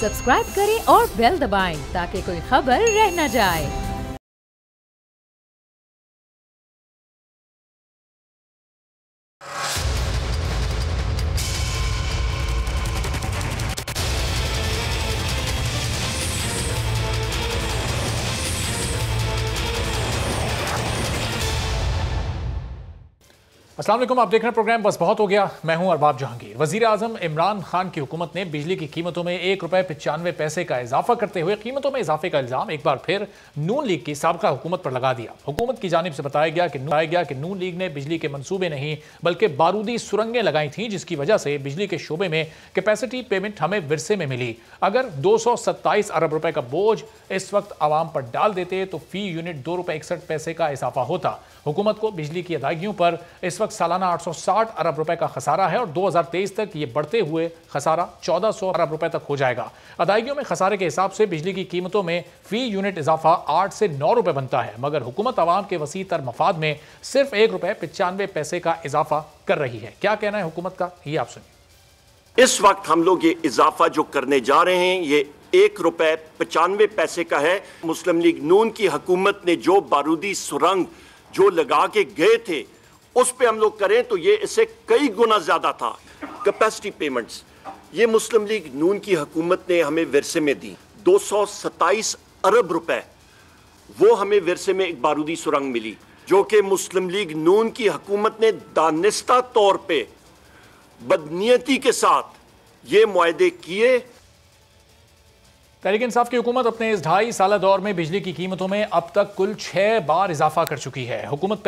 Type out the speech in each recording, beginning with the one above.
Subscribe करें और bell दबाएं ताकि कोई खबर रह न जाए। अस्सलाम वालेकुम, आप देख रहे हैं प्रोग्राम बस बहुत हो गया। मैं हूं अरबाब जहांगीर। वजीर आजम इमरान खान की हुकूमत ने बिजली की कीमतों में ₹1.95 का इजाफा करते हुए कीमतों में इजाफे का इल्जाम एक बार फिर नून लीग की साबका हुकूमत पर लगा दिया। हुकूमत की जानिब से बताया गया कि नून लीग ने बिजली के मंसूबे नहीं बल्कि बारूदी सुरंगें लगाई थी, जिसकी वजह से बिजली के शोबे में कैपेसिटी पेमेंट हमें विरसे में मिली। अगर 227 अरब रुपए का बोझ इस वक्त आवाम पर डाल देते तो फी यूनिट ₹2.61 का इजाफा होता। हुकूमत को बिजली की अदायगियों पर इस वक्त सालाना 860 अरब रुपए का खसारा है और 2023 तक ये बढ़ते हुए खसारा 1400 अरब रुपए तक हो जाएगा। अदायगियों में खसारे के हिसाब से बिजली की कीमतों में फी यूनिट इजाफा 8 से 9 रुपए बनता है, मगर हुकूमत आवाम के वसी तर मफाद में सिर्फ ₹1.95 का इजाफा कर रही है। क्या कहना है हुकूमत का, ये आप सुनिए। इस वक्त हम लोग ये इजाफा जो करने जा रहे हैं ये ₹1.95 का है। मुस्लिम लीग नून की हुकूमत ने जो बारूदी सुरंग जो लगा के गए थे उस पे हम लोग करें तो ये इससे कई गुना ज्यादा था। कैपेसिटी पेमेंट्स ये मुस्लिम लीग नून की हुकूमत ने हमें विरसे में दी। 227 अरब रुपए वो हमें विरसे में एक बारूदी सुरंग मिली, जो कि मुस्लिम लीग नून की हुकूमत ने दानिस्ता तौर पे बदनीयती के साथ ये मुआहदे किए। तहरीक इंसाफ की हुकूमत अपने इस 2.5 साल दौर में बिजली की कीमतों में अब तक कुल 6 बार इजाफा कर चुकी है। हुकूमत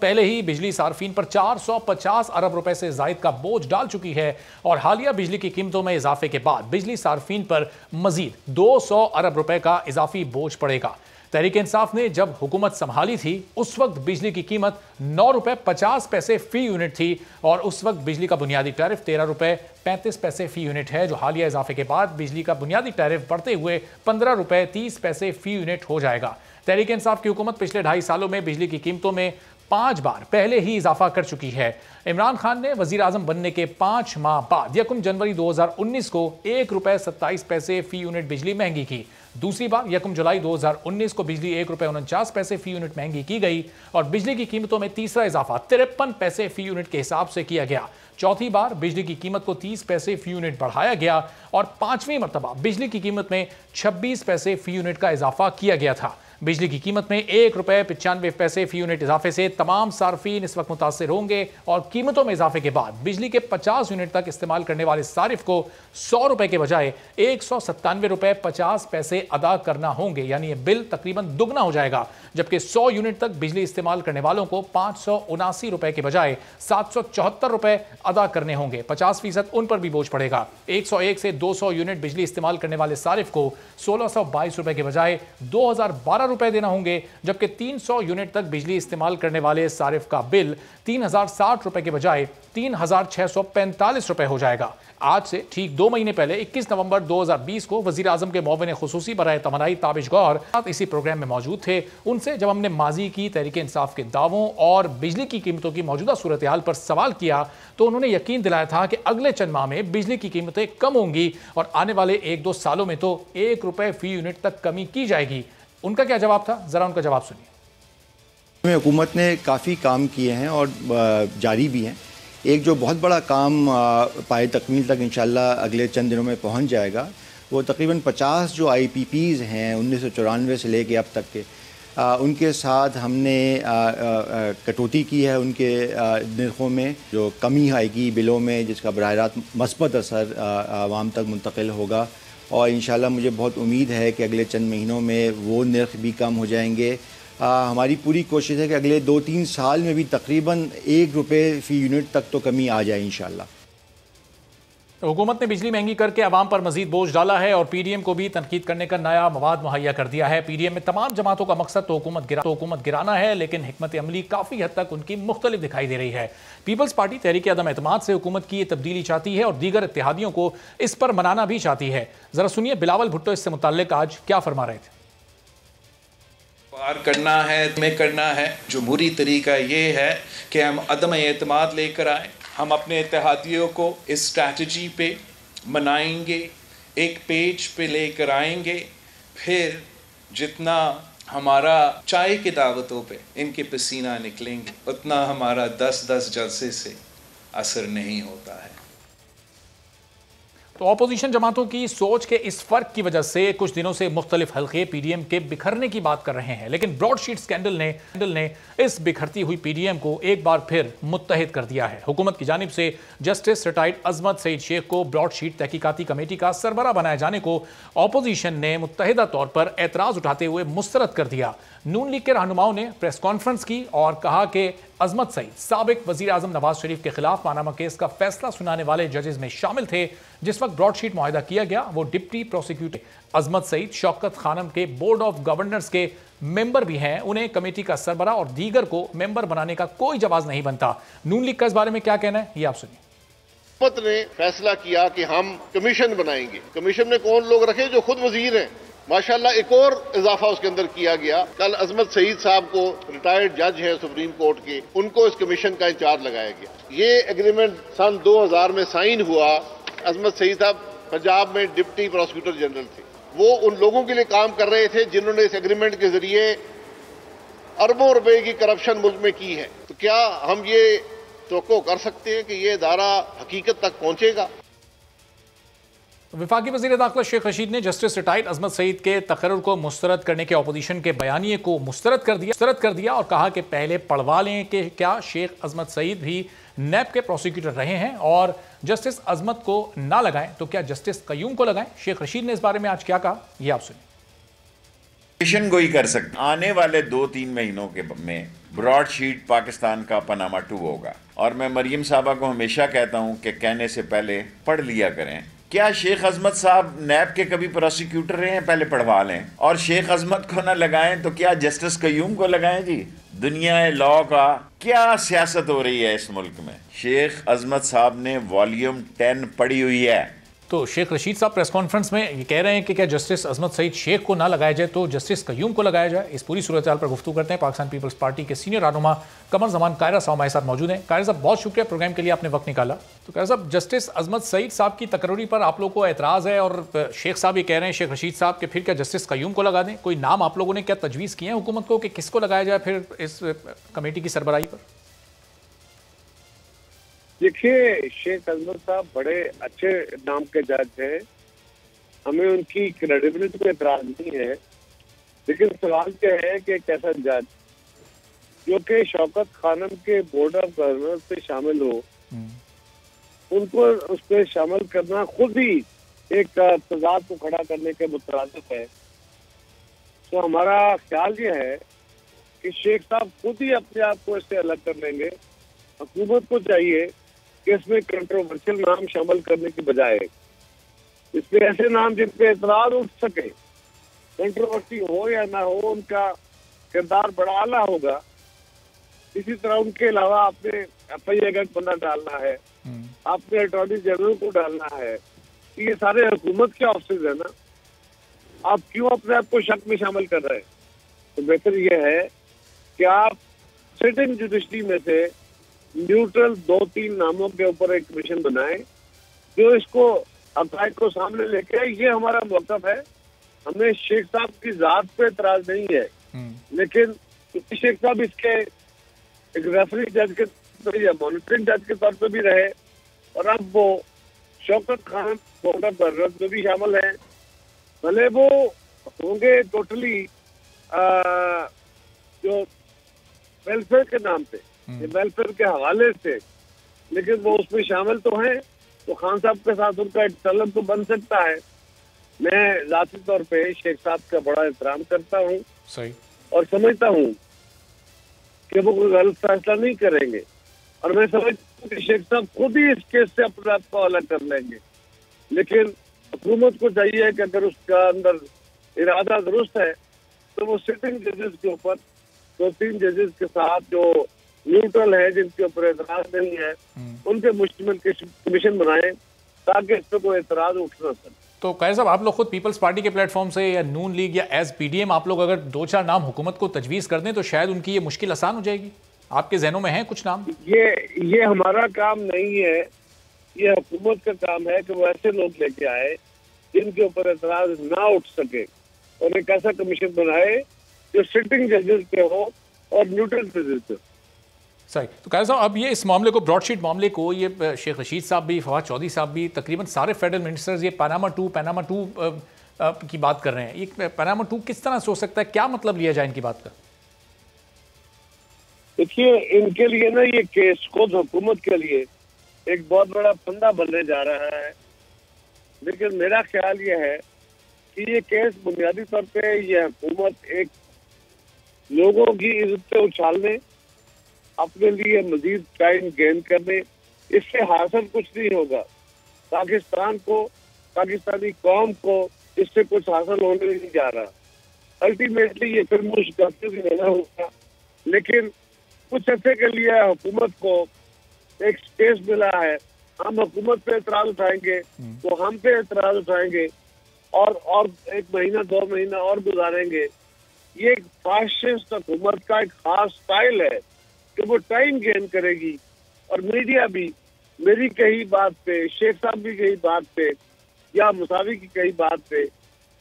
पहले ही बिजली सार्फिन पर 450 अरब रुपए से जायद का बोझ डाल चुकी है और हालिया बिजली की कीमतों में इजाफे के बाद बिजली सार्फिन पर मजीद 200 अरब रुपए का इजाफी बोझ पड़ेगा। तहरीक इंसाफ ने जब हुकूमत संभाली थी उस वक्त बिजली की कीमत ₹9.50 फी यूनिट थी और उस वक्त बिजली का बुनियादी टैरिफ ₹13.35 फी यूनिट है, जो हालिया इजाफे के बाद बिजली का बुनियादी टैरिफ बढ़ते हुए ₹15.30 फी यूनिट हो जाएगा। तहरीक इंसाफ की हुकूमत पिछले 2.5 सालों में बिजली की कीमतों में 5 बार पहले ही इजाफा कर चुकी है। इमरान खान ने वजीर आजम बनने के 5 माह बाद 1 जनवरी 2019 को ₹1.27 फी यूनिट बिजली महंगी की। दूसरी बार 1 जुलाई 2019 को बिजली ₹1.49 फी यूनिट महंगी की गई और बिजली की कीमतों में तीसरा इजाफा 53 पैसे फी यूनिट के हिसाब से किया गया। चौथी बार बिजली की कीमत को 30 पैसे फी यूनिट बढ़ाया गया और 5वीं मरतबा बिजली की कीमत में 26 पैसे फी यूनिट का इजाफा किया गया था। बिजली की कीमत में ₹1.95 फी यूनिट इजाफे से तमाम सार्फिन इस वक्त मुतासिर होंगे और कीमतों में इजाफे के बाद बिजली के 50 यूनिट तक इस्तेमाल करने वाले सारिफ को ₹100 के बजाय ₹197.50 अदा करना होंगे, यानी ये बिल तकरीबन दुगना हो जाएगा। जबकि 100 यूनिट तक बिजली इस्तेमाल करने वालों को ₹579 के बजाय ₹774 अदा करने होंगे। 50% उन पर भी बोझ पड़ेगा। 101 से 200 यूनिट बिजली इस्तेमाल करने वाले सारिफ को ₹1622 के बजाय ₹2012 देना होंगे, जबकि 300 यूनिट तक बिजली इस्तेमाल करने वाले सारिफ का बिल ₹3060 के बजाय ₹3645 हो जाएगा। आज से ठीक 2 महीने पहले 21 नवंबर 2020 को वजीर आजम के मुआविन खुसूसी बराए तमन्नाई ताबिश गौर इसी प्रोग्राम में मौजूद थे। उनसे जब हमने माजी की तहरीक इंसाफ के दावों और बिजली की कीमतों की मौजूदा सूरत हाल पर सवाल किया तो उन्होंने यकीन दिलाया था कि अगले चंद माह में बिजली की कीमतें कम होंगी और आने वाले 1-2 सालों में तो ₹1 फी यूनिट तक कमी की जाएगी। उनका क्या जवाब था, जरा उनका जवाब सुनिए। हुकूमत ने काफ़ी काम किए हैं और जारी भी हैं। एक जो बहुत बड़ा काम पाए तकमील तक इंशाल्लाह अगले चंद दिनों में पहुंच जाएगा, वो तकरीबन 50 जो IPPs हैं 1994 से लेके अब तक के, उनके साथ हमने कटौती की है। उनके निर्खों में जो कमी आएगी बिलों में, जिसका बराह रास्त मस्बत असर आवाम तक मुंतकिल होगा और इंशाल्लाह मुझे बहुत उम्मीद है कि अगले चंद महीनों में वो निर्ख भी कम हो जाएंगे। हमारी पूरी कोशिश है कि अगले 2-3 साल में भी तकरीबन ₹1 फी यूनिट तक तो कमी आ जाए इंशाल्लाह। हुकूमत ने बिजली महंगी करके अवाम पर मजीद बोझ डाला है और PDM को भी तनकीद करने का नया मवाद मुहैया कर दिया है। PDM में तमाम जमातों का मकसद तो हुकूमत गिराना है, लेकिन हिकमत अमली काफ़ी हद तक उनकी मुख्तलिफ दिखाई दे रही है। पीपल्स पार्टी तहरीक अदम एतमाद से हुकूमत की ये तब्दीली चाहती है और दीगर इत्तेहादियों को इस पर मनाना भी चाहती है। जरा सुनिए बिलावल भुट्टो इससे मुताल्लिक आज क्या फरमा रहे थे। पार करना है, हमें करना है। जमहूरी तरीका ये है कि हम अदम एतमाद लेकर आए, हम अपने इत्तेहादियों को इस स्ट्रैटेजी पे मनाएंगे, एक पेज पे लेकर आएंगे, फिर जितना हमारा चाय की दावतों पे इनके पसीना निकलेंगे उतना हमारा 10-10 जलसे से असर नहीं होता है। तो ऑपोजिशन जमातों की सोच के इस फर्क की वजह से कुछ दिनों से मुख्तलिफ हल्के पीडीएम के बिखरने की बात कर रहे हैं, लेकिन ब्रॉडशीट स्कैंडल ने इस बिखरती हुई पीडीएम को एक बार फिर मुत्तहिद कर दिया है। हुकूमत की जानिब से जस्टिस रिटायर्ड अजमत सईद शेख को ब्रॉडशीट तहकीकाती कमेटी का सरबराह बनाए जाने को ऑपोजिशन ने मुत्तहिदा तौर पर एतराज उठाते हुए मुस्तरद कर दिया। नून लीग के रहनुमाओं ने प्रेस कॉन्फ्रेंस की और कहा कि अजमत सईद साबिक वजीर आजम नवाज शरीफ के खिलाफ पानामा केस का फैसला सुनाने वाले जजेस में शामिल थे। जिस वक्त ब्रॉडशीट मुआहिदा किया गया वो डिप्टी प्रोसिक्यूटर अजमत सईद शौकत खानम के बोर्ड ऑफ गवर्नर्स के मेंबर भी हैं। उन्हें कमेटी का सरबराह और दीगर को मेंबर बनाने का कोई जवाब नहीं बनता। नून लीग का इस बारे में क्या कहना है, ये आप सुनिए। हुकूमत ने फैसला किया कि हम कमीशन बनाएंगे। कमीशन में कौन लोग रखे? जो खुद वजीर हैं। माशाल्लाह एक और इजाफा उसके अंदर किया गया। कल अजमत सईद साहब को, रिटायर्ड जज हैं सुप्रीम कोर्ट के, उनको इस कमीशन का इंचार्ज लगाया गया। ये एग्रीमेंट सन 2000 में साइन हुआ। अजमत सईद साहब पंजाब में डिप्टी प्रोसिक्यूटर जनरल थे। वो उन लोगों के लिए काम कर रहे थे जिन्होंने इस एग्रीमेंट के जरिए अरबों रुपए की करप्शन मुल्क में की है। तो क्या हम ये तवक्को कर सकते हैं कि ये इदारा हकीकत तक पहुंचेगा? वफाकी वज़ीर दाखिला शेख रशीद ने जस्टिस रिटायर्ड अजमत सईद के तकर्रुर को मुस्तरद करने के अपोजिशन के बयानिए को मुस्तरद कर दिया और कहा कि पहले पढ़वा लें कि क्या शेख अजमत सईद भी नैब के प्रोसिक्यूटर रहे हैं, और जस्टिस अजमत को ना लगाएं तो क्या जस्टिस कयूम को लगाएं। शेख रशीद ने इस बारे में आज क्या कहा, ये आप सुनिए। कमीशन को ही कर सकते। आने वाले 2-3 महीनों के में ब्रॉडशीट पाकिस्तान का पनामा 2 होगा, और मैं मरियम साहबा को हमेशा कहता हूं कि कहने से पहले पढ़ लिया करें। क्या शेख अजमत साहब नैब के कभी प्रोसिक्यूटर रहे हैं? पहले पढ़वा लें। और शेख अजमत को ना लगाएं तो क्या जस्टिस कयूम को लगाएं? जी, दुनिया लॉ का क्या सियासत हो रही है इस मुल्क में। शेख अजमत साहब ने वॉल्यूम 10 पढ़ी हुई है। तो शेख रशीद साहब प्रेस कॉन्फ्रेंस में ये कह रहे हैं कि क्या जस्टिस अजमत सईद शेख को ना लगाया जाए तो जस्टिस कयूम को लगाया जाए। इस पूरी सूरत हाल पर गुफ्तगू करते हैं पाकिस्तान पीपल्स पार्टी के सीनियर रहनुमा कमर जमान कायरा साहब हमारे साथ मौजूद हैं। कायरा साहब, बहुत शुक्रिया प्रोग्राम के लिए आपने वक्त निकाला। तो कायरा साहब, जस्टिस अजमत सईद साहब की तकर्री पर आप लोग को एतराज़ है और शेख साहब ये कह रहे हैं, शेख रशीद साहब, कि फिर क्या जस्टिस कयूम को लगा दें? कोई नाम आप लोगों ने क्या तजवीज़ किए हैं हुकूमत को कि किसको लगाया जाए फिर इस कमेटी की सरबराही पर? देखिए, शेख अजमत साहब बड़े अच्छे नाम के जज हैं, हमें उनकी क्रेडिबिलिटी पे एतराज नहीं है, लेकिन सवाल क्या है कि एक ऐसा जज जो कि शौकत खानम के बोर्ड ऑफ गवर्नर से शामिल हो, उनको उस पर शामिल करना खुद ही एक तजाद को खड़ा करने के मुतरादिफ है। तो हमारा ख्याल ये है कि शेख साहब खुद ही अपने आप को इससे अलग कर लेंगे। हुकूमत को चाहिए कि इसमें कंट्रोवर्शियल नाम शामिल करने की बजाय इसमें ऐसे नाम जिन पे एतराज उठ सके, कंट्रोवर्सी हो या ना हो, उनका किरदार बड़ा आला होगा। इसी तरह उनके अलावा आपने FIA का बंदा डालना है, आपने अटॉर्नी जनरल को डालना है। ये सारे हुकूमत के ऑफिसर्स है ना, आप क्यों अपने आप को शक में शामिल कर रहे हैं? तो बेहतर यह है कि आप सिटिंग जुडिशरी में से न्यूट्रल 2-3 नामों के ऊपर एक कमीशन बनाएं जो इसको हक़ाइक़ को सामने लेके आए। ये हमारा मौक़िफ़ है। हमें शेख साहब की जात पे एतराज नहीं है, लेकिन शेख साहब इसके एक रेफरी जज के तौर या मॉनिटरिंग जज के तौर पे भी रहे, और अब वो Shaukat Khan board of governors में भी शामिल है। भले वो होंगे टोटली जो वेलफेयर के नाम पे, वेलफेयर के हवाले से, लेकिन वो उसमें शामिल तो हैं। तो खान साहब के साथ उनका एक तलब तो बन सकता है। मैं जाती तौर पे शेख साहब का बड़ा एहतराम करता हूँ और समझता हूँ कि वो कोई गलत फैसला नहीं करेंगे, और मैं समझता हूँ कि शेख साहब खुद ही इस केस से अपने आप को अलग कर लेंगे। लेकिन हुकूमत को चाहिए कि अगर उसका अंदर इरादा दुरुस्त है तो वो सिटिंग जजेस के ऊपर 2-3 जजेस के साथ जो न्यूट्रल है, जिनके ऊपर एतराज नहीं है, उनके मुश्तमिल कमीशन बनाए ताकि इस पर कोई एतराज उठ ना सके। तो कायर साहब, आप लोग खुद पीपल्स पार्टी के प्लेटफॉर्म से या नून लीग या एज पीडीएम आप लोग अगर 2-4 नाम हुकूमत को तजवीज़ कर दें तो शायद उनकी ये मुश्किल आसान हो जाएगी। आपके जहनों में है कुछ नाम? ये हमारा काम नहीं है, ये हुकूमत का काम है कि वो ऐसे लोग लेके आए जिनके ऊपर एतराज ना उठ सके, और एक ऐसा कमीशन बनाए जो सिटिंग जजेस पे हो और न्यूट्रल जजेस पे। सही। तो कायद साहब, अब ये इस मामले को, ब्रॉडशीट मामले को, ये शेख रशीद साहब भी, फवाद चौधरी साहब भी, तकरीबन सारे फेडरल मिनिस्टर्स ये पनामा टू की बात कर रहे हैं। ये पनामा 2 किस तरह से हो सकता है, क्या मतलब लिया जाए इनकी बात का? देखिए, इनके लिए ना ये केस खुद हुकूमत के लिए एक बहुत बड़ा फंदा बनने जा रहा है। लेकिन मेरा ख्याल ये है कि ये केस बुनियादी तौर पे ये हुकूमत एक लोगों की इज्जत उछालने, अपने लिए मजीद टाइम गेन करने, इससे हासिल कुछ नहीं होगा। पाकिस्तान को, पाकिस्तानी कौम को इससे कुछ हासिल होने नहीं जा रहा। अल्टीमेटली ये फिर मुश्किल भी लेना होगा। लेकिन कुछ अर्से के लिए हुकूमत को एक स्पेस मिला है। हम हुकूमत पे एतराज उठाएंगे तो हम पे एतराज उठाएंगे, और एक महीना 2 महीना और गुजारेंगे। ये एक फाशिस्ट हुकूमत का एक खास स्टाइल है कि वो टाइम गेन करेगी, और मीडिया भी मेरी कही बात पे, शेख साहब की कही बात पे, या मुसावी की कही बात पे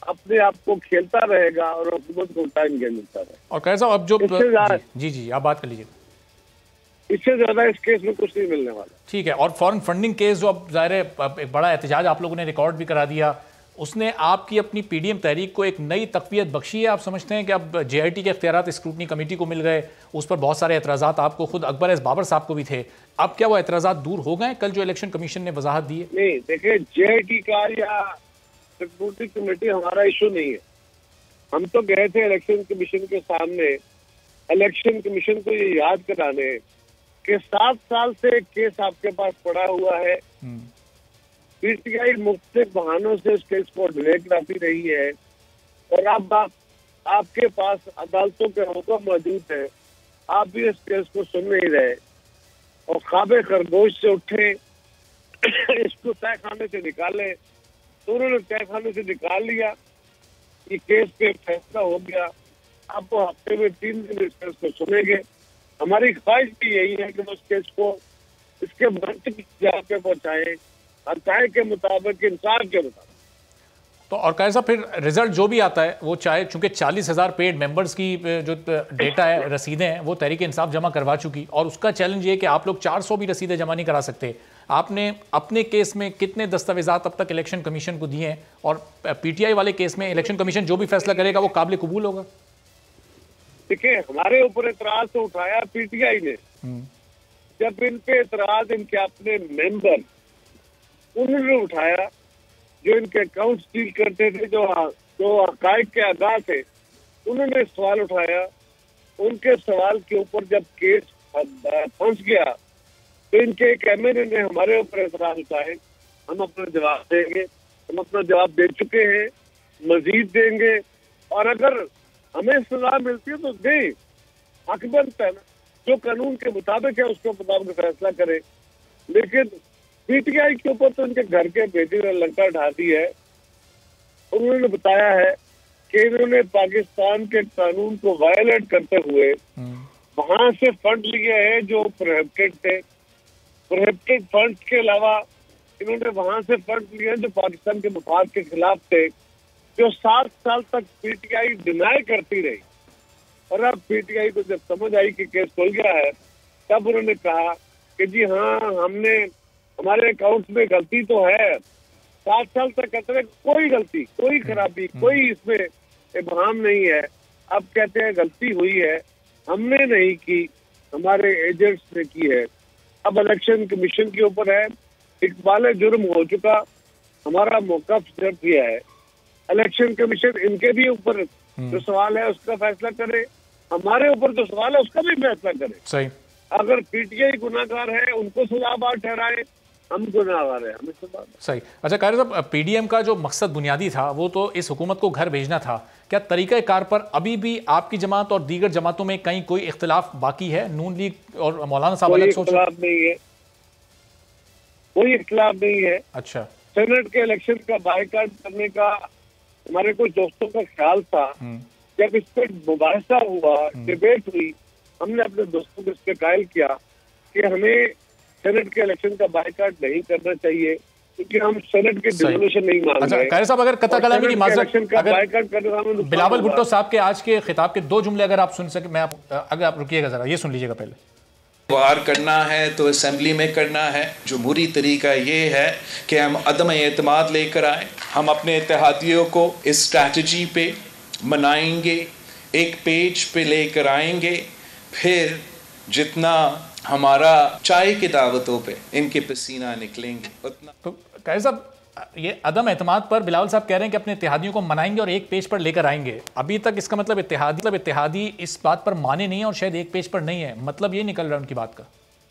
अपने आप को खेलता रहेगा और हुकूमत को टाइम गेन मिलता रहेगा। और कैसा अब जो जी आप बात कर लीजिए। इससे ज्यादा इस केस में कुछ नहीं मिलने वाला। ठीक है। और फॉरेन फंडिंग केस जो अब ज़ाहिर है एक बड़ा एहतजाज आप लोगों ने रिकॉर्ड भी करा दिया, उसने आपकी अपनी पीडीएम तहरीक को एक नई तक़वियत बख्शी है। आप समझते हैं कि अब जेआईटी के इख्तियारात स्क्रूटनी कमेटी को मिल गए, उस पर बहुत सारे एतराज़ात आपको खुद अकबर एस बाबर साहब को भी थे, अब क्या वो एतराज़ात दूर हो गए कल जो इलेक्शन कमीशन ने वजाहत दी है? नहीं, देखिए, जेआईटी का या स्क्रूटनी कमेटी हमारा इशू नहीं है। हम तो गए थे इलेक्शन कमीशन के सामने, इलेक्शन कमीशन को ये याद कराने कि 7 साल से एक केस आपके पास पड़ा हुआ है। पीटीआई मुख्तलिफ बहानों से इस केस को डिले कराती रही है, और अब आपके पास अदालतों के हुक्म मौजूद है, आप भी इस केस को सुन नहीं रहे और ख्वाबे खरगोश से उठे इसको तहखाने से निकाले। तो उन्होंने तहखाने से निकाल लिया, ये केस पे फैसला हो गया। अब वो हफ्ते में 3 दिन इस केस को सुनेंगे। हमारी ख्वाहिश भी यही है कि वो इस केस को इसके मंच की जगह पे पहुंचाए, हक़ाइक़ के मुताबिक, इंसाफ के मुताबिक। तो और कैसा फिर रिजल्ट जो भी आता है वो, चाहे चूंकि 40,000 पेड मेंबर्स की जो डेटा है, रसीदें हैं, वो तहरीक इंसाफ जमा करवा चुकी, और उसका चैलेंज ये कि आप लोग 400 भी रसीदें जमा नहीं करा सकते। आपने अपने केस में कितने दस्तावेजात अब तक इलेक्शन कमीशन को दिए हैं, और पीटीआई वाले केस में इलेक्शन कमीशन जो भी फैसला करेगा वो काबिल कबूल होगा? देखिए, हमारे ऊपर एतराज तो उठाया पीटीआई ने। जब इन पे एतराज इनके अपने मेंबर उन्होंने उठाया, जो इनके अकाउंट सील करते थे, जो हक़ाइक़ के आगाह थे, उन्होंने सवाल उठाया। उनके सवाल के ऊपर जब केस फंस गया तो इनके एक एमएलए ने हमारे ऊपर एतराज उठाए। हम अपना जवाब देंगे, हम अपना जवाब दे चुके हैं, मजीद देंगे, और अगर हमें सजा मिलती है तो दें। हक बनता है ना, जो कानून के मुताबिक है उसके मुताबिक फैसला करें। लेकिन पीटीआई के ऊपर तो इनके घर के बेटी ने लंका ढा दी है। उन्होंने बताया है कि इन्होंने पाकिस्तान के कानून को वायलेट करते हुए वहां से फंड लिए हैं जो प्रोहिबिटेड थे। प्रोहिबिटेड फंड के अलावा इन्होंने वहां से फंड लिए जो पाकिस्तान के मफाद के खिलाफ थे, जो 7 साल तक पीटीआई डिनाई करती रही। और अब पीटीआई को जब समझ आई कि केस खुल गया है, तब उन्होंने कहा कि जी हाँ, हमने, हमारे अकाउंट में गलती तो है। 7 साल तक कहते हैं कोई गलती, कोई खराबी, कोई इसमें इबहम नहीं है। अब कहते हैं गलती हुई है, हमने नहीं की, हमारे एजेंट्स ने की है। अब इलेक्शन कमीशन के ऊपर है, इकबाल जुर्म हो चुका, हमारा मौक़िफ़ जब किया है। इलेक्शन कमीशन इनके भी ऊपर जो सवाल है उसका फैसला करे, हमारे ऊपर जो सवाल है उसका भी फैसला करे। सही। अगर पीटीआई गुनाहगार है उनको सजाबार ठहराए, हम गुनाहगार हैं, हमें सजा। सही। अच्छा कायद साहब, पीडीएम का जो मकसद बुनियादी था वो तो इस हुकूमत को घर भेजना था। क्या तरीक़ाकार पर अभी भी आपकी जमात और दीगर जमातों में कहीं कोई इख्तिलाफ बाकी है? नून लीग और मौलाना साहब अलग सोच? नहीं है, कोई इख्तिलाफ नहीं है। अच्छा। सेनेट के इलेक्शन का बायकॉट करने का हमारे कुछ दोस्तों का ख्याल था। जब इस पर मुबाहिसा हुआ, डिबेट हुई, हमने अपने दोस्तों को इस पे कायल किया कि हमें सेनेट के इलेक्शन का बायकॉट नहीं करना चाहिए। क्योंकि हम सेनेट के डिसोल्यूशन नहीं मांग अच्छा रहे। कायरा साहब, अगर कतई कलामी की माजरत, अगर बिलावल भुट्टो साहब के आज के खिताब के 2 जुमले अगर आप सुन सके, मैं अगर आप रुकिएगा जरा, ये सुन लीजिएगा पहले। वार करना है तो असेंबली में करना है। जमहूरी तरीका ये है कि हम अदम एतमाद लेकर आए, हम अपने इत्तेहादियों को इस स्ट्रैटेजी पे मनाएंगे, एक पेज पे लेकर आएंगे, फिर जितना हमारा चाय की दावतों पे इनके पसीना निकलेंगे उतना। तो कायरा साहब, ये अदम एतमाद पर बिलावल साहब कह रहे हैं कि अपने इत्तेहादियों को मनाएंगे और एक पेज पर लेकर आएंगे। अभी तक इसका मतलब इत्तेहादी इस बात पर माने नहीं है और शायद एक पेज पर नहीं है, मतलब ये निकल रहा है उनकी बात का।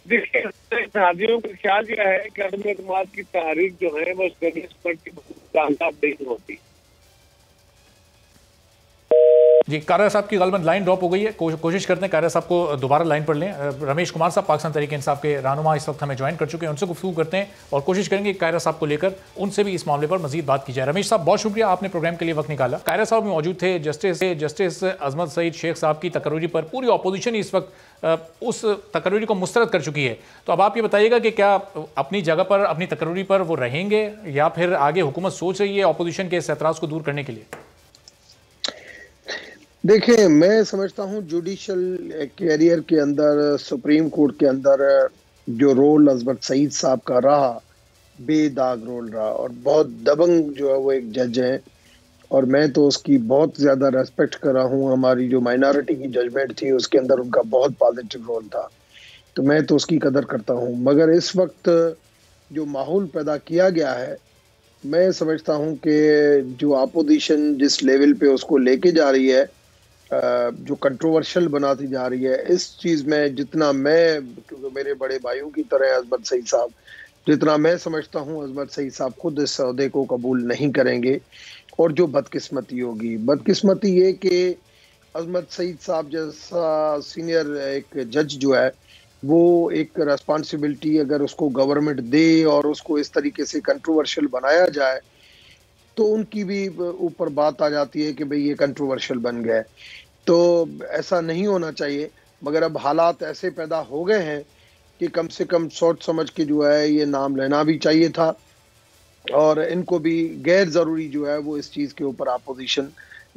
देखिए, इत्तेहादियों का ख्याल यह है कि अदम एतमाद की तहरीक जो है वो कामयाब नहीं होती। जी, कायरा साहब की गलबन लाइन ड्रॉप हो गई है, कोशिश करते हैं कायरा साहब को दोबारा लाइन पर लें। रमेश कुमार साहब पाकिस्तान तहरीक इंसाफ के रहनुमा इस वक्त हमें ज्वाइन कर चुके हैं, उनसे गुफ्तगू करते हैं और कोशिश करेंगे कायरा साहब को लेकर उनसे भी इस मामले पर मजीद बात की जाए। रमेश साहब, बहुत शुक्रिया, आपने प्रोग्राम के लिए वक्त निकाला। कायरा साहब मौजूद थे, जस्टिस अजमत सईद शेख साहब की तकरीरी पर पूरी अपोजिशन इस वक्त उस तकरीरी को मुस्तरद कर चुकी है। तो अब आप ये बताइएगा कि क्या अपनी जगह पर, अपनी तकरीरी पर वो रहेंगे या फिर आगे हुकूमत सोच रही है अपोजिशन के इस एतराज़ को दूर करने के लिए? देखिए, मैं समझता हूँ जुडिशल कैरियर के अंदर, सुप्रीम कोर्ट के अंदर जो रोल अजमत सईद साहब का रहा, बेदाग रोल रहा और बहुत दबंग जो है वो एक जज हैं और मैं तो उसकी बहुत ज़्यादा रेस्पेक्ट कर रहा हूँ। हमारी जो माइनॉरिटी की जजमेंट थी उसके अंदर उनका बहुत पॉजिटिव रोल था, तो मैं तो उसकी कदर करता हूँ। मगर इस वक्त जो माहौल पैदा किया गया है, मैं समझता हूँ कि जो अपोजिशन जिस लेवल पे उसको लेके जा रही है, जो कंट्रोवर्शियल बनाती जा रही है, इस चीज़ में जितना मैं, क्योंकि मेरे बड़े भाइयों की तरह अजमत सईद साहब, जितना मैं समझता हूँ अजमत सईद साहब खुद इस सौदे को कबूल नहीं करेंगे। और जो बदकिस्मती होगी, बदकिस्मती ये कि अजमत सईद साहब जैसा सीनियर एक जज जो है वो एक रेस्पॉन्सिबिलिटी अगर उसको गवर्नमेंट दे और उसको इस तरीके से कंट्रोवर्शियल बनाया जाए तो उनकी भी ऊपर बात आ जाती है कि भाई ये कंट्रोवर्शियल बन गया है। तो ऐसा नहीं होना चाहिए, मगर अब हालात ऐसे पैदा हो गए हैं कि कम से कम सोच समझ के जो है ये नाम लेना भी चाहिए था और इनको भी गैर ज़रूरी जो है वो इस चीज़ के ऊपर अपोजिशन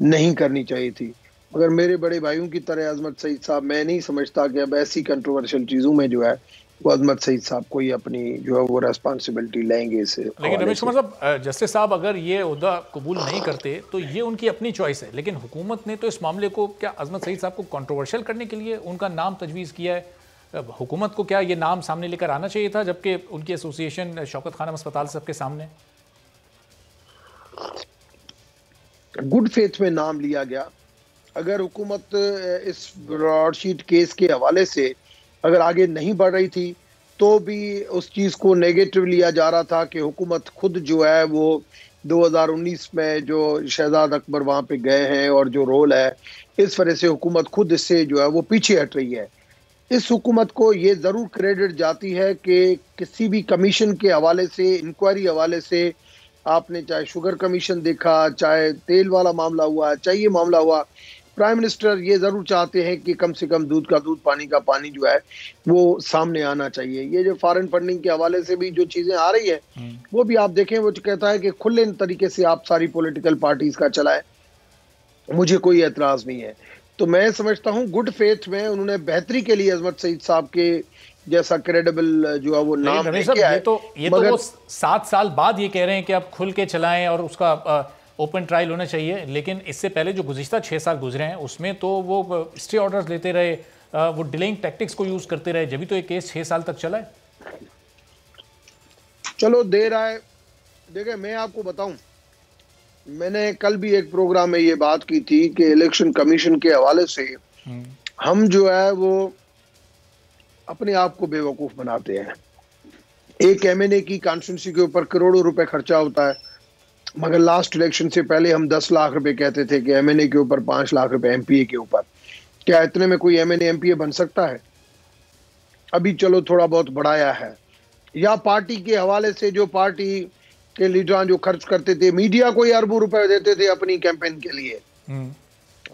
नहीं करनी चाहिए थी। मगर मेरे बड़े भाइयों की तरह अजमत सईद साहब, मैं नहीं समझता कि अब ऐसी कंट्रोवर्शियल चीज़ों में जो है वो अजमत सईद साहब को ही अपनी जो है वो रेस्पॉन्सिबिलिटी लेंगे इसे। लेकिन रमेश कुमार साहब, जस्टिस साहब अगर ये ओहदा कबूल नहीं करते तो ये उनकी अपनी चॉइस है, लेकिन हुकूमत ने तो इस मामले को क्या अजमत सईद साहब को कंट्रोवर्शियल करने के लिए उनका नाम तजवीज़ किया है। हुकूमत को क्या ये नाम सामने लेकर आना चाहिए था, जबकि उनकी एसोसिएशन शौकत खानम अस्पताल सबके सामने? गुड फेथ में नाम लिया गया। अगर हुकूमत इस ब्रॉडशीट केस के हवाले से अगर आगे नहीं बढ़ रही थी तो भी उस चीज़ को नेगेटिव लिया जा रहा था कि हुकूमत खुद जो है वो 2019 में जो शहजाद अकबर वहाँ पे गए हैं और जो रोल है, इस वजह से हुकूमत खुद इससे जो है वो पीछे हट रही है। इस हुकूमत को ये ज़रूर क्रेडिट जाती है कि किसी भी कमीशन के हवाले से, इंक्वायरी हवाले से, आपने चाहे शुगर कमीशन देखा, चाहे तेल वाला मामला हुआ, चाहे ये मामला हुआ, प्राइम मिनिस्टर ये ज़रूर चाहते हैं कि कम से कम दूध का दूध, पानी का पानी जो है वो सामने आना चाहिए। ये जो फॉरेन फंडिंग के हवाले से भी जो चीज़ें आ रही है वो भी आप देखें, वो कहता है कि खुले तरीके से आप सारी पॉलिटिकल पार्टीज़ का चलाएं, मुझे कोई एतराज़ नहीं है। तो मैं समझता हूँ गुड फेथ में उन्होंने बेहतरी के लिए अजमत सईद साहब के जैसा क्रेडिबल जो है वो नाम लेके आए। ये तो वो 7 साल बाद ये कह रहे हैं कि आप खुल के चलाएं और उसका ओपन ट्रायल होना चाहिए, लेकिन इससे पहले जो गुज़िश्ता 6 साल गुजरे हैं उसमें तो वो स्टे ऑर्डर्स लेते रहे, वो डिलेइंग टैक्टिक्स को यूज़ करते रहे, जब भी तो ये केस 6 साल तक चला है। चलो देर आए। देखिए, मैं आपको बताऊं, मैंने कल भी एक प्रोग्राम में ये बात की थी कि इलेक्शन कमीशन के हवाले से हम जो है वो अपने आप को बेवकूफ़ बनाते हैं। एक एमएनए की कॉन्स्टिट्यूंसी के ऊपर करोड़ों रुपए खर्चा होता है, मगर लास्ट इलेक्शन से पहले हम 10 लाख रुपए कहते थे कि एमएनए के ऊपर 5 लाख रुपए एमपीए के ऊपर। क्या इतने में कोई एमएनए एमपीए बन सकता है? अभी चलो थोड़ा बहुत बढ़ाया है। या पार्टी के हवाले से जो पार्टी के लीडर जो खर्च करते थे, मीडिया को अरबों रुपए देते थे अपनी कैंपेन के लिए,